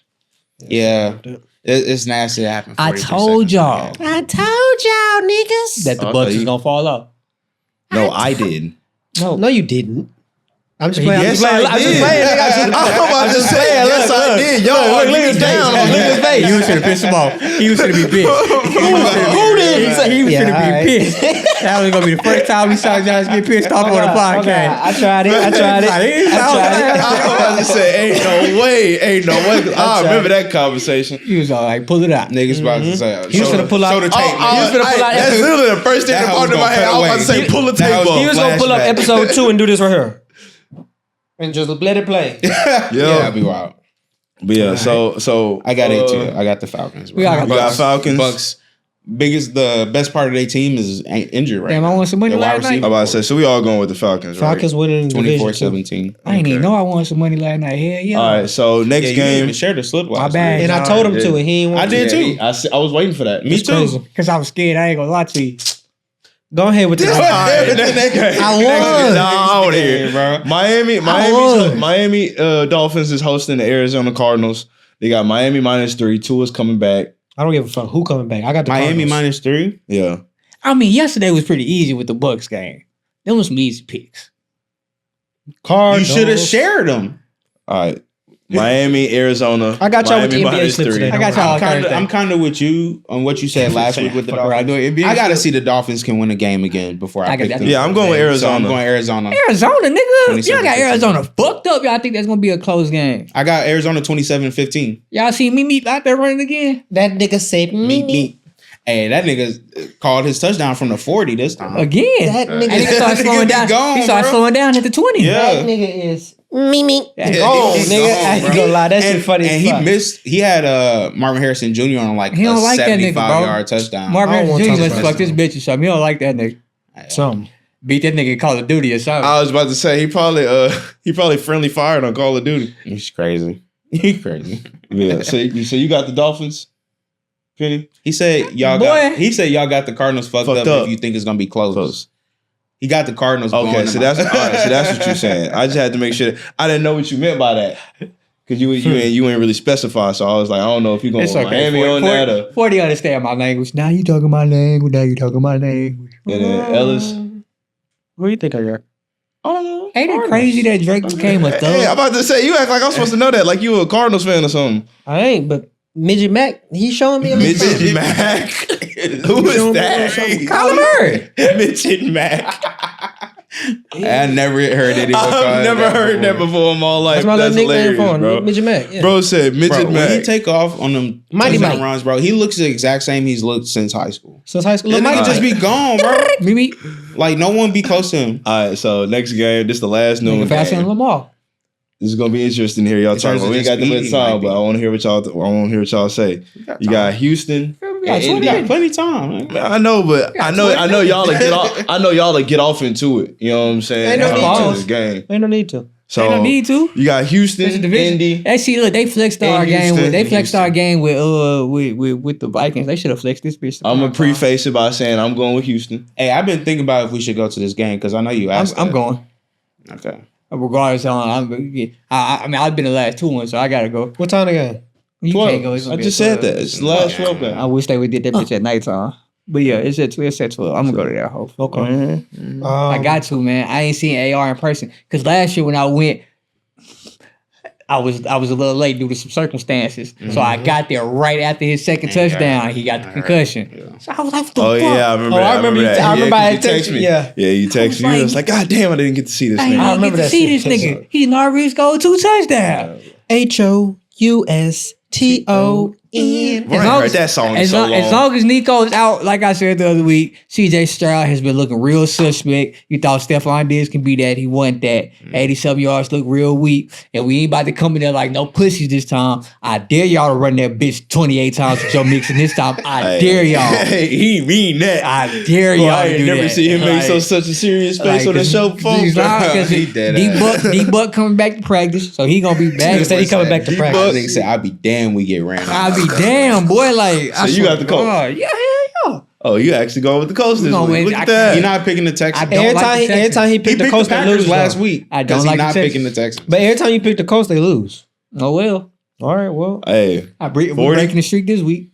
Yeah. It's nasty to happen. I 43 told seconds. y'all I told y'all, niggas. that the I Bucks thought is you- gonna fall off. No, I did. No, you didn't. I'm just He playing. Yes, I'm I just did. playing. nigga. I'm about to say, yes, I did. Yo, Look at his down. face. Look at his face. He was gonna piss him off. He was gonna be pissed. Who did? He was Yeah, gonna be alright. pissed. That was gonna be the first time we saw Josh get pissed off on the podcast. I tried it. I tried it. I'm about to say, ain't no way. I remember that conversation. He was all like, pull it out. Niggas about to say, He was gonna pull out. show the tape. He was gonna pull out. That's literally the first thing That that hoe was popped in my gonna head. I was cut about to away. say, pull the That tape was- up. He was gonna pull up Flashback. episode 2 and do this right here, and just let it play. Yeah, that'd be wild. But yeah, so I got it too. I got the Falcons. Bro. We got you got Falcons. Bucks. The best part of their team is injured right Damn, now. I won some money The wide last night. receiver. I'm about to say, so we all going with the Falcons, right? Falcons winning the division. 24-17. I ain't even know I won some money last night. Hell yeah. All right, so next Yeah, you didn't game. even share the slip last bad. night. And I told him to, and he ain't want I did to. too. I was waiting for that. Me too. crazy. Because I was scared. I ain't gonna lie to you. Go ahead with this. I won. I want to hear, bro. Miami Dolphins is hosting the Arizona Cardinals. They got Miami -3. Tua's coming back. I don't give a fuck who coming back. I got the Miami Cardinals. -3. Yeah. I mean, yesterday was pretty easy with the Bucks game. There was some easy picks. You Cardinals. should have shared them. All right. Miami, Arizona. I got y'all with the Miami NBA slips -3. today. I got y'all Thursday. I'm kind of with you on what you said last week with the Fuck around Dolphins. doing NBA I got to shit. see the Dolphins can win a game again before I I got pick that. them. Yeah, I'm going with So I'm Arizona. going Arizona. Arizona, nigga. Y'all got 27-15. Arizona fucked up. Y'all think that's gonna be a close game. I got Arizona 27-15. Y'all see me out there running again? That nigga said Meet. Hey, that nigga called his touchdown from the 40 this time. Again. That And he nigga. started slowing He down. gone, He started bro. slowing down at the 20. Yeah. That nigga is me. Yeah. Oh, He's nigga, gone, I ain't bro. gonna lie. That shit funny And as he fuck. missed. He had Marvin Harrison Jr. on like He a don't like that nigga, 75-yard bro. touchdown. Marvin I don't Harrison want Jr. to must talk fuck this bitch or something. He don't like that nigga. Something. Beat that nigga in Call of Duty or something. I was about to say he probably friendly fired on Call of Duty. He's crazy. He's crazy. Yeah. So you got the Dolphins, Penny? He said y'all Boy. got. He said y'all got the Cardinals fucked Fucked up up. if you think it's gonna be close. Close. He got the Cardinals. Okay, blowing so them that's out. all right. So that's what you're saying. I just had to make sure. I didn't know what you meant by that because you ain't really specify. So I was like, I don't know if you're going It's with okay. Miami on that or 40 understand my language. Now you talking my language. Now you talking my language. and then Ellis. Who you think I got? I don't know. Ain't it crazy that Drake became a thug? Hey, I'm about to say you act like I'm supposed to know that, like you a Cardinals fan or something. I ain't, but Midget Mac, he's showing me a little something. Midget Mac. Who Showing is me a that? little something. Kyler Murray. Midget Mac. I never heard anyone. I've never heard that before in my life. That's my little nickname hilarious, for bro. him, Midget Mac. Yeah. Bro said Midget Bro, when he Mac. take off on them Mighty touchdown Mike. runs, bro, he looks the exact same he's looked since high school. Since high school, That Lil nigga Mike just be gone, bro. Maybe Like no one be close to him. All right, so next game. This is the last noon faster than game. Lamar. This is gonna be interesting to hear y'all In talk terms about. of We ain't just got that much speed, time, might be. but I want to hear what y'all. I want to hear what y'all say. You got Houston. Yeah, And we got plenty of time. Man. I know, but I know y'all to get off. I know y'all to get off into it. You know what I'm saying? Ain't no Get need off to. into this game. ain't no need to. So They don't need to. you got Houston, It's a division. Indy. Hey, see, look, they flexed our And game Houston. with. They flexed our Houston. game with the Vikings. They should have flexed this bitch. I'm gonna preface it by saying I'm going with Houston. Hey, I've been thinking about if we should go to this game because I know you asked. I'm that. going. Okay. Regardless, I mean, I've been the last 2 ones, so I gotta go. What time the game? You 12. can't go. It's gonna I be just at said 12. that. It's the last 12 game. I wish they would did that bitch at nighttime. But yeah, it's at 12. I'm gonna go to that hole. Okay. Mhm. I got to, man. I ain't seen AR in person because last year when I went, I was a little late due to some circumstances. So I got there right after his second touchdown. He got the concussion. So I was like, what the Oh fuck? yeah, I remember. Oh, that. I remember that. you- I remember I you texted me. you, yeah. You texted me. like- I was like, God damn, I didn't get to see this I nigga. didn't remember get to that see shit. this nigga. He done already scored 2 touchdowns. HOUSTON. Right, right, that song is so long. As long as Nico's out, like I said the other week, CJ Stroud has been looking real suspect. You thought Stephon Diggs can be that. He wasn't that. 80-something yards look real weak. And we ain't about to come in there like no pussies this time. I dare y'all to run that bitch 28 times with Joe Mixon this time. I dare y'all. He mean that. I dare Bro, y'all I to ain't do never that. seen him make Like- such a serious face on the show before. He's not, because He dead ass. D-Buck coming back to practice, so he gonna be back. Nigga said he coming back to D-Buck. practice. Nigga said, I'd be damn we get ran out. I'll be damn, boy. Like, So you got the Colts? Yeah. Oh, you actually going with the Colts this gonna week. win. Look at I- that. You're not picking the Texans. I don't Every like time, the every Texans. time he He picked the picked Colts, the they Packers lose last though. week. I don't 'cause like he's the not Texans. picking the Texans. But every time you pick the Colts, they lose. Oh well. All right, well. Hey, We're 40? breaking the streak this week.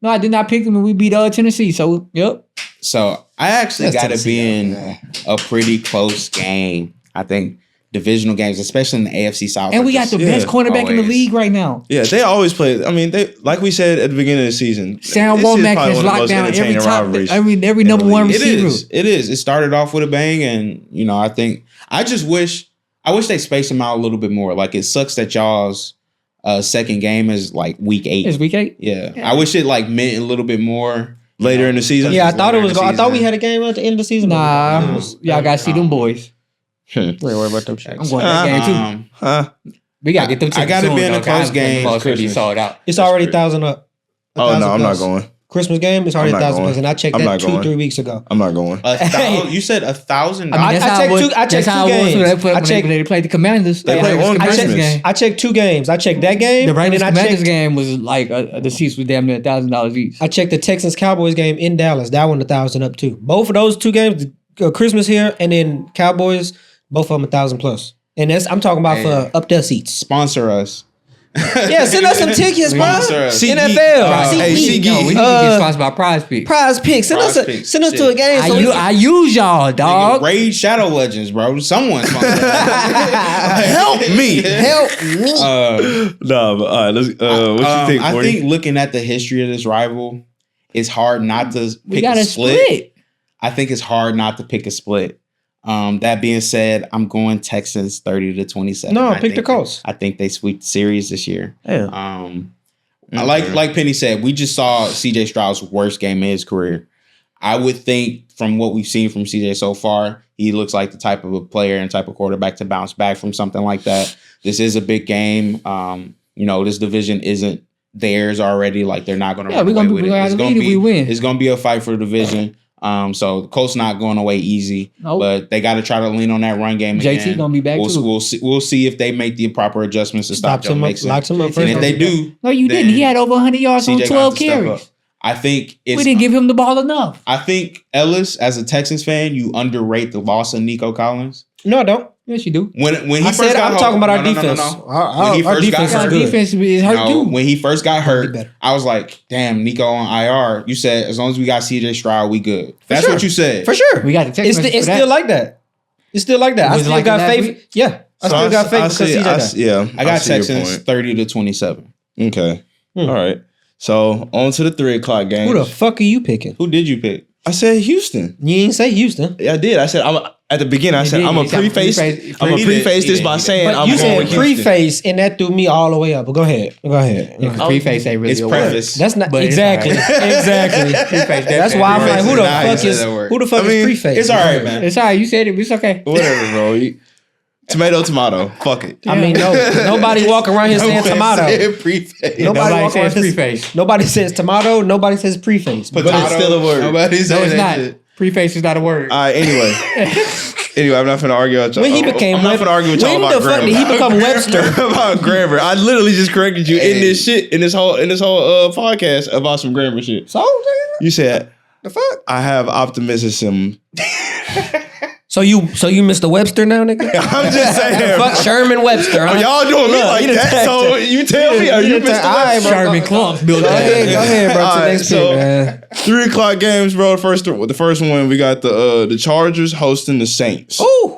No, I did not pick them, and we beat Tennessee. So, yep. So I actually That's got to be in a pretty close game. I think divisional games, especially in the AFC South. And are we got just the best cornerback in the always- league right now. yeah, they always play. I mean, they like we said at the beginning of the season. Sam this is Womack probably has one of the locked most down every entertaining top, rivalries. every number one league. It receiver. is. It is. It started off with a bang, and I think I wish they spaced them out a little bit more. Like it sucks that y'all's second game is like week 8. It's week 8. Yeah. I wish it like meant a little bit more Later in the season? Yeah, I thought it later was. in the I thought we season. had a game at the end of the season. Nah, It y'all got to see them boys. we ain't worry about them shit. I'm going to that game too. Huh? We got to get them I tickets gotta soon, be in a though, 'cause close I game. think most will be Christmas. sold out. It's already 1,000 up. Oh no, 1,000 I'm not plus. going. Christmas game, it's already I'm not 1,000 going. plus, and I checked I'm that not going. 2-3 weeks ago. I'm not going. You said 1,000. I mean, I that's how checked it was- two- I checked that's how two it was when games. they played- I when checked- they played the Commanders. They played on Christmas. game. I checked 2 games. I checked that game, The and Ravens then I Commanders checked. game was like the seats was damn near $1,000 each. I checked the Texans Cowboys game in Dallas. That one 1,000 up too. Both of those 2 games, Christmas here and then Cowboys, both of them 1,000 plus. And that's I'm talking about for up there seats. Sponsor us. Yeah, send us some tickets, bro. Sponsor us. NFL, Hey, SeatGeek, SeatGeek. No, we need to get sponsored by Prize Picks. Prize Picks. Send Prize us Picks, send us to a shit. game. So I use y'all, dog. Raid Shadow Legends, bro. Someone sponsor us. Help me. help me. No, but all right, let's. What you think? I 40? think looking at the history of this rival, it's hard not to We pick got a to split. split. I think it's hard not to pick a split. That being said, I'm going Texans 30-27. No, I pick think the Colts. I think they sweep the series this year. Yeah. Like Penny said, we just saw CJ Stroud's worst game in his career. I would think from what we've seen from CJ so far, he looks like the type of a player and type of quarterback to bounce back from something like that. This is a big game. This division isn't theirs already. Like they're not going to. Yeah, we're gonna have to lead if we win. It's going to be a fight for the division. So the Colts not going away easy, Nope. but they got to try to lean on that run game. JT again. gonna be back too. We'll see if they make the proper adjustments to stop Joe Stops him up, Mixon. locks him up And first. if they do, No, you then didn't. He had over 100 yards on CJ got 12 to step up. carries. I think We it's. didn't give him the ball enough. I think Ellis, as a Texans fan, you underrate the loss of Nico Collins. No, I don't. Yes, you do. When he I first said got I'm talking about our no, defense. No. Our When he first got defense is hurt. Our good. defense is hurt too. When he first got hurt, better. I was like, "Damn, Nico on IR." You said as long as we got CJ Stroud, we good. That's sure. what you said. For sure. We got the text It's message it's for that. still like that. It's still like that. I Was it still like got that last faith. week? Yeah. I still got faith because CJ got. Yeah, I got see your Texans point. 30-27. Okay, all right. So on to the 3:00 games. Who the fuck are you picking? Who did you pick? I said Houston. You ain't say Houston. Yeah, I did. I said At the beginning, I said I'm a preface. I'm a preface this by saying But I'm you going said with Houston. preface, and that threw me all the way up. But go ahead. Preface ain't really It's a word. preface. That's not But it's exactly. Exactly. Preface, That's why I'm like, who the Nah, he fuck said is that word. preface? It's all right, man. It's all right. You said it. It's okay. Whatever, bro. Tomato. Fuck it. I mean, nobody walk around here saying tomato. Preface. Nobody walk says around here- preface. Nobody says tomato. Nobody says preface. But it's still a word. Nobody said No, it's that not. shit. Preface is not a word. All right. Anyway, I'm not finna argue with y'all. When he became I'm not finna argue with y'all when about the fuck grammar. did he become Webster? About grammar. I literally just corrected you in this shit in this whole podcast about some grammar shit. So You said the fuck? I have optimism. So you missed the Webster now, nigga? I'm just saying. Fuck Sherman Webster. Oh, Huh? y'all doing me Look, like you done that? tagged So it. you tell me, are you done Mr. tagged- all right, Webster? bro. Sherman Clumps built Go ahead, that. bro. All To the right, next so- pick, man. 3:00 games, bro. The first one we got the Chargers hosting the Saints. Ooh.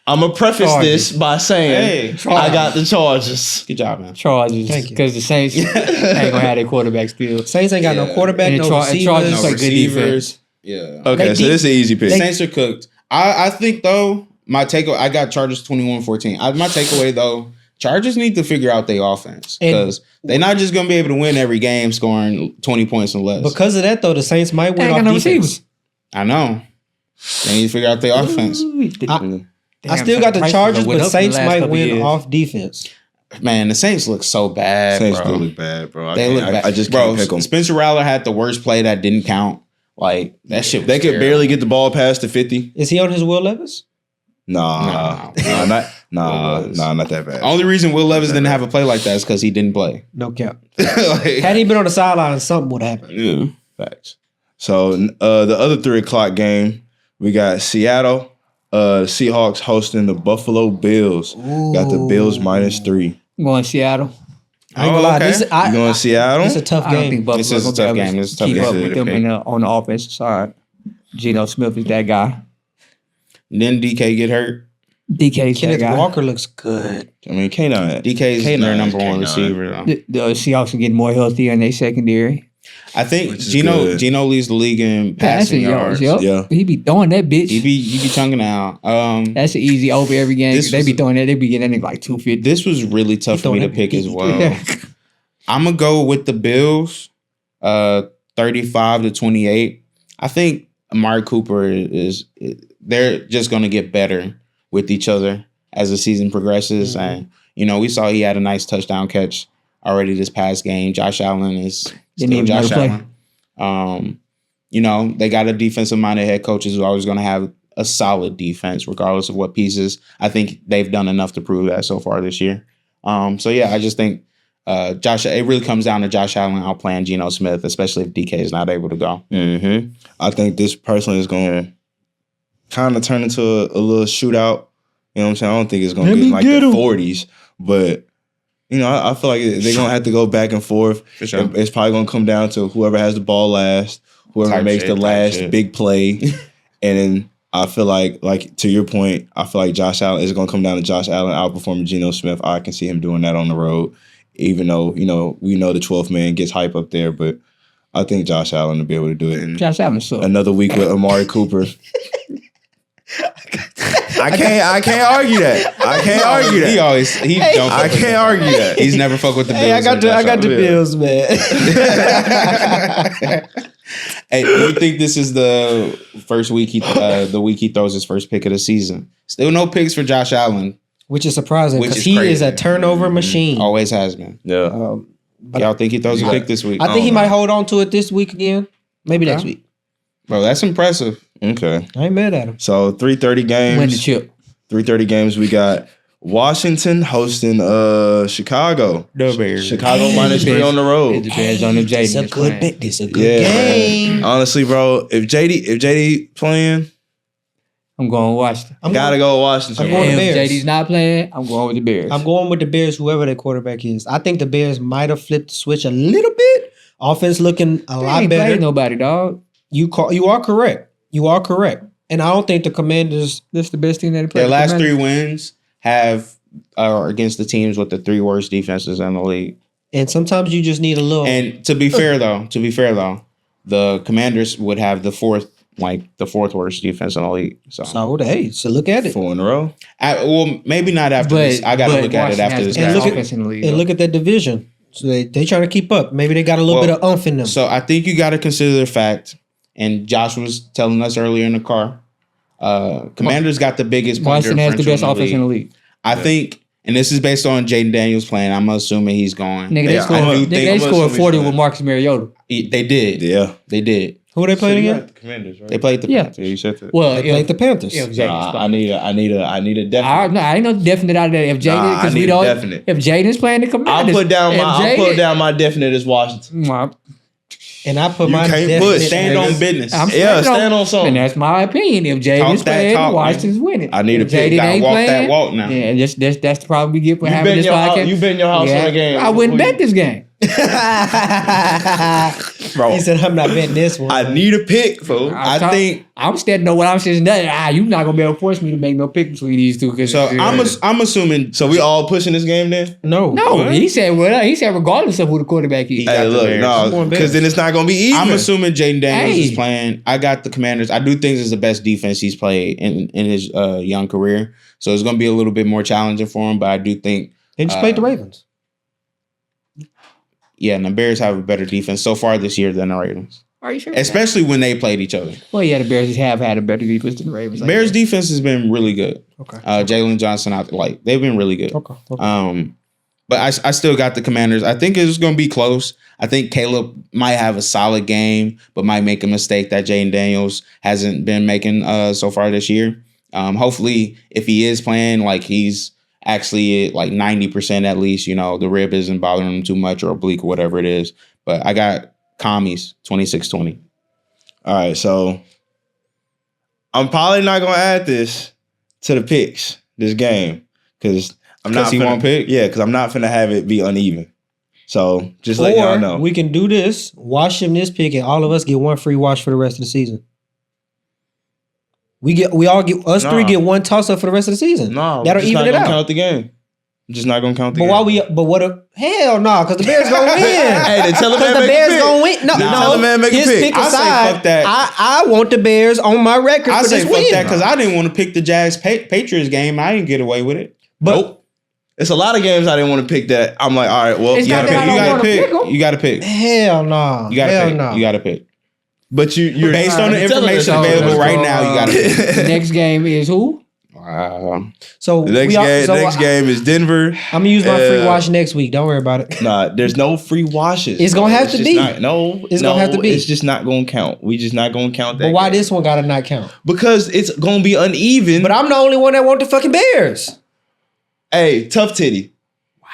I'm gonna preface Chargers. this by saying Hey, I got the Chargers. Good job, man. Chargers. Thank you. Because the Saints ain't gonna have their quarterback still. Saints ain't got no Yeah. quarterback, And no the Chargers receivers. play good defense. Yeah. Okay, They so this is an easy pick. Saints are cooked. I think though, my takeaway, I got Chargers 21-14. My takeaway though, Chargers need to figure out their offense because they're not just gonna be able to win every game scoring 20 points or less. Because of that, though, the Saints might They win ain't off got no defense. receivers. I know. They need to figure out their offense. I still got the Chargers, but Saints might win off defense. Man, the Saints look so bad, Saints bro. do look bad, bro. They look bad. I just bro, can't pick them. Spencer Rattler had the worst play that didn't count. Like that shit. They could barely get the ball past the 50. Is he on his Will Levis? Nah, not that bad. Only reason Will Levis didn't have a play like that is because he didn't play. No cap. Like, Had he been on the sideline, something would happen. yeah. Facts. So the other 3:00 game, we got Seattle, Seahawks hosting the Buffalo Bills. Got the Bills -3. I'm going Seattle. I ain't gonna lie. okay. This, You going Seattle? This is a tough I don't game. think Buffalo's This is a gonna tough be able game. to This is a tough keep game. up with them Okay. on the offensive side. Geno Smith is that guy. Then DK get hurt. DK's that Kenneth guy. Walker looks good. I mean, K9. DK is K9 their is number one K9. receiver. Though. The Seahawks are getting more healthy in their secondary. I think Which is Geno good. leads the league in Passing passing yards. yards. Yeah. Yep. He be throwing that bitch. He be chunking out. That's an easy over every game. This They was- be throwing that. They be getting that nigga like 250. This was really tough for me to throwing pick that- as well. I'm gonna go with the Bills, 35-28. I think Amari Cooper they're just gonna get better with each other as the season progresses. Mm-hmm. And we saw he had a nice touchdown catch already this past game. Josh Allen is Didn't still even Josh know to Allen. They got a defensive-minded head coach who's always going to have a solid defense, regardless of what pieces. I think they've done enough to prove that so far this year. I just think it really comes down to Josh Allen outplaying Geno Smith, especially if DK is not able to go. Mm-hmm. I think this personally is going to kind of turn into a little shootout. You know what I'm saying? I don't think it's going to get in like the 40s, but I feel like they're going to have to go back and forth. For sure. It's probably going to come down to whoever has the ball last, whoever Type makes shit, the type last shit. big play. And then I feel like to your point, I feel like Josh Allen is going to come down to Josh Allen outperforming Geno Smith. I can see him doing that on the road, even though, we know the 12th man gets hype up there, but I think Josh Allen will be able to do it. And Josh Allen sucks. another week with Amari Cooper. I can't argue that. I can't argue He that. always don't. I can't argue that. He's never fuck with the Bills. Hey, I got or the Josh Allen. Bills, man. Hey, do you think this is the first week the week he throws his first pick of the season? Still no picks for Josh Allen. Which is surprising Which because is he crazy. is a turnover machine. Always has been. Yeah. But Y'all think he throws a pick this week? I think he don't might know. hold on to it this week again. Maybe next week. Bro, that's impressive. Okay. I ain't mad at him. So 3:30 games. Win the chip. 3:30 games. We got Washington hosting Chicago. The Bears. Chicago Hey, -3 on the It road. depends on the Jaden. It's a is good playing. bet. It's a good Yeah. game. Honestly, bro, if JD playing, I'm going Washington. I'm gotta going, go Washington. I'm going And the if Bears. JD's not playing, I'm going with the Bears. I'm going with the Bears, whoever their quarterback is. I think the Bears might have flipped the switch a little bit. Offense looking a They lot ain't better. played nobody, dog. You are correct. You are correct. And I don't think the Commanders. That's the best team that they played. Their last 3 wins are against the teams with the 3 worst defenses in the league. And sometimes you just need a little. And to be fair though, the Commanders would have the 4th like the fourth worst defense in the league. So So look at it. 4 in a row. well, maybe not after this. I gotta look at it after this. And game. look at that division. So they trying to keep up. Maybe they got a little bit of umph in them. So I think you got to consider the fact, and Josh was telling us earlier in the car, Commanders got the biggest point Washington has the best differential offense in the league. I think, and this is based on Jaden Daniels playing. I'm assuming he's going. Nigga, they scored 40 with Marcus Mariota. They did. Yeah. They did. Who they playing again? The Commanders, right? They played the Panthers. Yeah, you said that. Well, They played the Panthers. Yeah, exactly. I need a definite. I ain't no definite out of that. If Jaden, I because need we a don't. definite. If Jaden's playing the Commanders, I'll put down my definite as Washington. And I put You my can't definite push. Stand on business. Stand on something. And that's my opinion. If Jaden's playing, Washington's winning. I need if to pick. Jaden Gotta ain't walk playing, that walk now. Yeah, that's the problem we get for having this podcast. You bet in your house on the game. I wouldn't bet this game. Bro, He said, I'm not betting this one. I need a pick, fool. I'm scared to know what I'm saying. You're not gonna be able to force me to make no pick between these two. So I'm assuming. So we all pushing this game then? No. He said regardless of who the quarterback is. Hey, look, no, because then it's not gonna be even. I'm assuming Jaden Daniels is playing. I got the Commanders. I do think this is the best defense he's played in his young career. So it's gonna be a little bit more challenging for him. But I do think They just played the Ravens. Yeah, and the Bears have a better defense so far this year than the Ravens. Are you sure? Especially when they played each other. Well, yeah, the Bears have had a better defense than the Ravens. Bears defense has been really good. Okay. Jalen Johnson they've been really good. Okay. But I still got the Commanders. I think it's going to be close. I think Caleb might have a solid game, but might make a mistake that Jaden Daniels hasn't been making so far this year. Hopefully, if he is playing, like he's actually at like 90% at least, the rib isn't bothering him too much or oblique or whatever it is. But I got Commies 26-20. All right, so I'm probably not going to add this to the picks, this game, because I'm not he won't pick? Yeah, because I'm not finna have it be uneven. So just let y'all know. We can do this, wash him this pick, and all of us get one free wash for the rest of the season. Three get one toss up for the rest of the season. No, that'll even it out. Count the game. I'm just not gonna count the game. Hell no, because the Bears gonna win. Hey, then tell the man the make Bears a pick. gonna win. No, tell the man make a his pick. pick I say aside, fuck that. I want the Bears on my record I for say this fuck win. that because I didn't want to pick the Jags Patriots game. I didn't get away with it. Nope. It's a lot of games I didn't want to pick that. I'm like, all right, well, It's you not gotta that pick. I You don't gotta wanna pick. pick 'em. You got to pick. Hell no. You got to Hell pick. no. You got to pick. But you're Based on the telling us information so. available right now, you got to pick. The next game is who? So The next game is Denver. I'm gonna use my free wash next week. Don't worry about it. Nah, there's no free washes. It's gonna have to be. It's gonna have to be. It's just not gonna count. We just not gonna count that. But why game. this one gotta not count? Because it's gonna be uneven. But I'm the only one that want the fucking Bears. Hey, tough titty. Wow.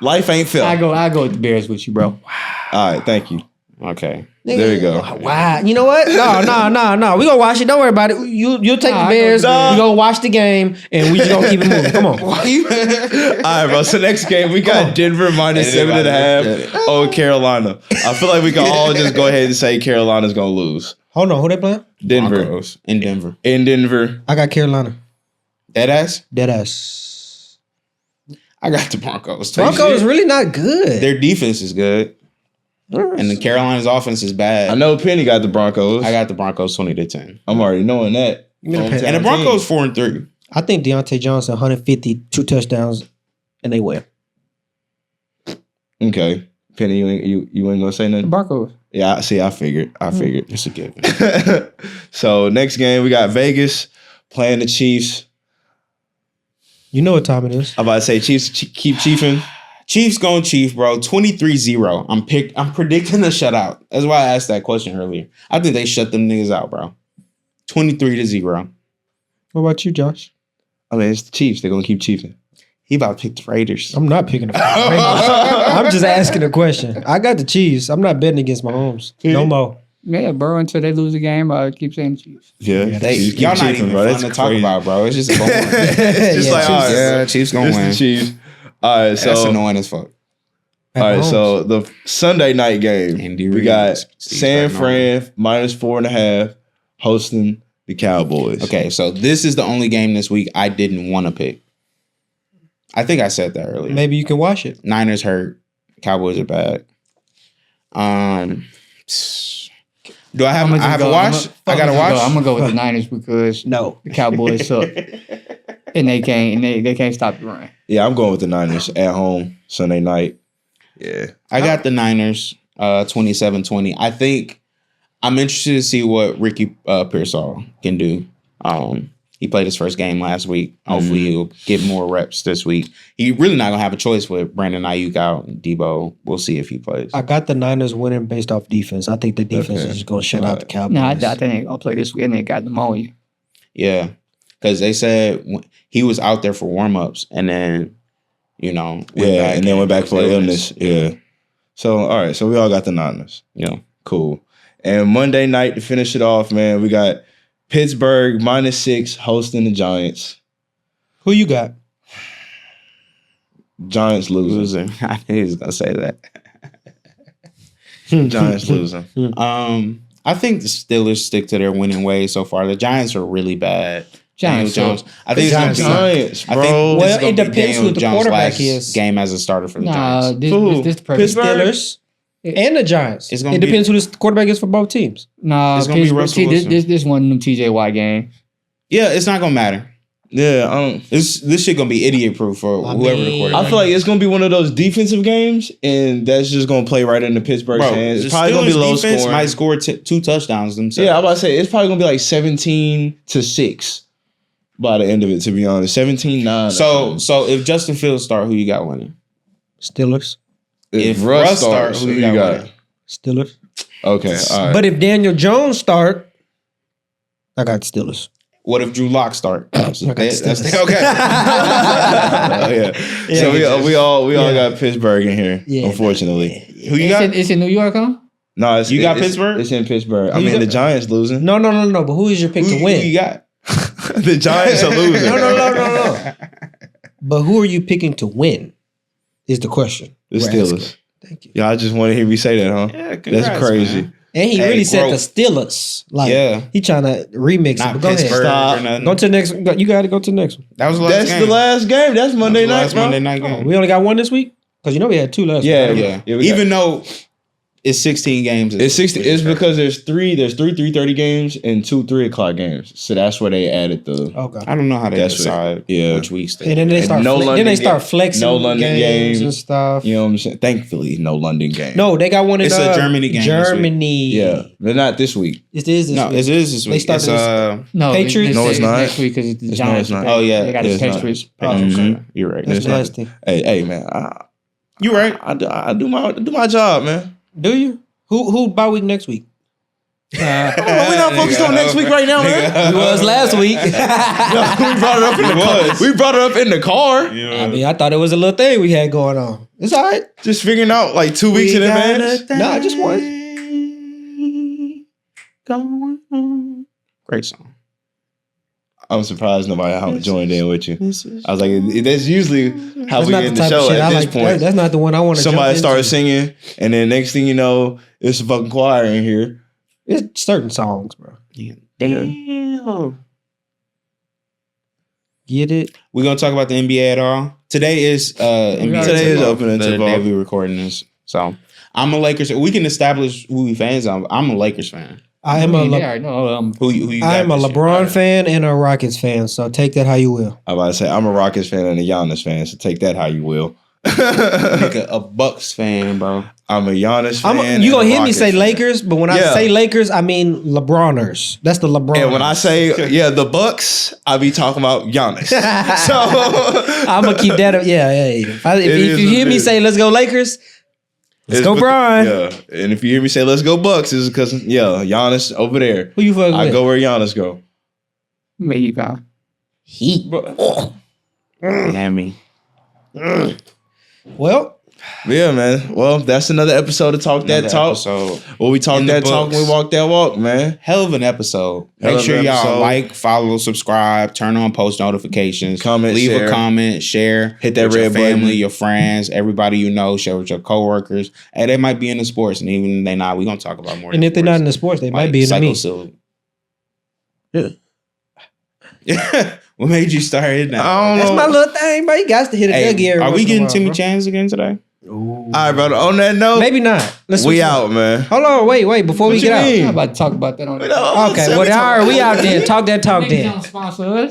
Life ain't fair. I go with the Bears with you, bro. All right, thank you. Okay. There you go. Wow. You know what? No. We gonna watch it. Don't worry about it. You'll take the Bears. We gonna watch the game and we just gonna keep it moving. Come on. All right, bro. So next game we got Denver minus 7.5 over Carolina. I feel like we can all just go ahead and say Carolina's gonna lose. Hold on. Who they playing? Denver. Broncos in Denver. In Denver. I got Carolina. Deadass? I got the Broncos. Broncos really not good. Their defense is good. And the Carolina's offense is bad. I know Penny got the Broncos. I got the Broncos 20-10. I'm already knowing that. Give me the Penny. And the Broncos 4-3. I think Deontay Johnson 150, 2 touchdowns, and they win. Okay. Penny, you ain't gonna say The nothing? Broncos. Yeah, I figured. It's a given. So next game we got Vegas playing the Chiefs. You know what time it is. I'm about to say Chiefs keep chiefing. Chiefs going Chief, bro. 23-0. I'm predicting a shutout. That's why I asked that question earlier. I think they shut them niggas out, bro. 23-0. What about you, Josh? I mean, it's the Chiefs. They're gonna keep chiefing. He about to pick the Raiders. I'm not picking the Raiders. I'm just asking a question. I got the Chiefs. I'm not betting against Mahomes. No more. Yeah, bro. Until they lose a game, I keep saying the Chiefs. Yeah, Y'all not chiefing, even bro. fun That's to talk crazy. about, bro. It's just boring. It's just like, all right, yeah, Chiefs gonna it's win. the Chiefs. All right, That's so annoying as fuck. all right, so the Sunday night game, Andy we Reid, got Steve San Spagnuolo. Fran minus 4.5 hosting the Cowboys. Okay, so this is the only game this week I didn't want to pick. I think I said that earlier. Maybe you can watch it. Niners hurt. Cowboys are bad. Do I have? I'ma I just have go- a watch. I got to I'm watch. gonna go with the Niners because No. the Cowboys suck and they can't stop the run. Yeah, I'm going with the Niners at home Sunday night. Yeah. I got the Niners 27-20. I think I'm interested to see what Ricky Pearsall can do. He played his first game last week. Hopefully he'll get more reps this week. He really not going to have a choice with Brandon Ayuk out and Debo. We'll see if he plays. I got the Niners winning based off defense. I think the defense is just going to shut out the Cowboys. No, I think they're gonna play this week and they got pneumonia. Yeah, because they said he was out there for warm-ups and then, went back and then went back for illness. illness. Yeah. So, all right. So, we all got the Niners. Yeah. Cool. And Monday night to finish it off, man, we got Pittsburgh -6 hosting the Giants. Who you got? Giants losing. Losing. I knew he was going to say that. Giants losing. I think the Steelers stick to their winning ways so far. The Giants are really bad. Giants Daniel Jones. suck. I think it's going to be Giants, I bro. think this Well, is gonna it be depends Daniel who the Jones' quarterback last is. game as a starter for the Nah, Giants. this the perfect. Pittsburgh? Steelers and the Giants. It's gonna It be- depends who the quarterback is for both teams. Nah, It's gonna be Pittsburgh- Russell see, Wilson. this one of them TJ Watt game. Yeah, it's not going to matter. Yeah, This shit going to be idiot proof for I whoever the mean- quarterback I feel like it's gonna be one of those defensive games, and that's just gonna play right into Pittsburgh's Bro, hands. the It's probably gonna be Steelers low defense scoring. might score 2 touchdowns themselves. Yeah, I'm about to say it's probably gonna be like 17-6 by the end of it. To be honest, 17-9. So if Justin Fields start, who you got winning? Steelers. if if Russ Russ starts, start, who you got? Steelers. Okay, all right. But if Daniel Jones start, I got Steelers. What if Drew Lock start? That's Steelers. okay. Yeah. So we all got Pittsburgh in here. Yeah. Unfortunately, Who you got? It's in New York, huh? no. You got Pittsburgh? It's in Pittsburgh. I Who you mean, the got? Giants losing. No. But who is your pick to win? Who you got? The Giants are losing. No. But who are you picking to win? Is the question. The we're Steelers. asking. Thank you. Yeah, I just want to hear me say that, huh? Yeah, That's crazy. man. And he Hey, really said bro. the Steelers. Like, Yeah. he trying to remix Not it. But go Pittsburgh ahead. or nothing. Go to the next. You got to go to the next one. That was the last That's game. the last game. That's Monday That was night, the last bro. Monday night game. We only got one this week because we had two last. Yeah, week. Yeah. we got- Even though it's 16 games. It's 60. It's because there's three 3:30 games and 2 3:00 games. So that's where they added the. Okay. I don't know how they That's decide what- which weeks they. And then they And start. no London then they start game- flexing. no London games game. and stuff. You know what I'm saying? Thankfully, no London game. No, they got one in It's a Germany game this week. Germany. Yeah, they're not this week. It is this No, week. it is this They week. started It's No, Patriots? No, it's not. next week because it's the It's Giants. not. Oh, yeah. they got It's the not. Patriots. Mhm. You're right. That's It's not. nasty. Hey, man, You right. I do my job, man. Do you? Who bye week next week? We're not focused on next week right now, man. It was last week. We brought it up in the car. We brought it up in the car. I mean, I thought it was a little thing we had going on. It's all right. Just figuring out like 2 weeks in advance. No, I just want. Great song. I'm surprised nobody joined in with you. I was like, that's usually how we That's not end the the type of show shit I at this like. point. That's not the one I want to. Somebody starts singing, and then next thing you know, it's a fucking choir in here. It's certain songs, bro. Damn. Get it? We're gonna talk about the NBA at all. Today is NBA. Today is tip-off, opening the tip-off. day we recording this. So I'm a Lakers. We can establish who we fans of. I'm a Lakers fan. I am a. Who you I got am a this year? LeBron Alright. fan and a Rockets fan. So take that how you will. I'm about to say I'm a Rockets fan and a Giannis fan, so take that how you will. Nigga, a Bucks fan, bro. I'm a Giannis fan. You and gonna a hear me Rockets say fan. Lakers, but when I Yeah. say Lakers, I mean LeBroners. That's the LeBron. And when I say the Bucks, I be talking about Giannis. So I'm gonna keep that up. Yeah. If It is you what hear it me is. say let's go Lakers, let's go Brian. Yeah, and if you hear me say let's go Bucks, it's because Giannis over there. Who you fucking I with? go where Giannis go. Maybe, pal. Heat. Miami. Well, Yeah, man. Well, that's another episode of Talk That Another Talk. episode. Well, we talk In the that talk when we books. walk that walk, man. Hell of an episode. Hell Make of sure an y'all episode. like, follow, subscribe, turn on post notifications, Comment, leave share. a comment, share, Hit that with your red button. family, your friends, everybody you know, share with your coworkers. Hey, they might be into sports, and even they not, we gonna talk about more. and if they're not in the sports, they might be in me. Yeah. What made you start it now? I don't That's know. my little thing, bro. You got to hit a Hey, Dougie every are we once in a getting while, Timmy bro. Chance again today? Ooh. All right, brother. On that note, Maybe not. Let's we switch out, man. Hold on, wait. Before we What get you out. mean? I'm about to talk about that on the Okay, well, all right, we out then. Talk that talk then. Sponsor us.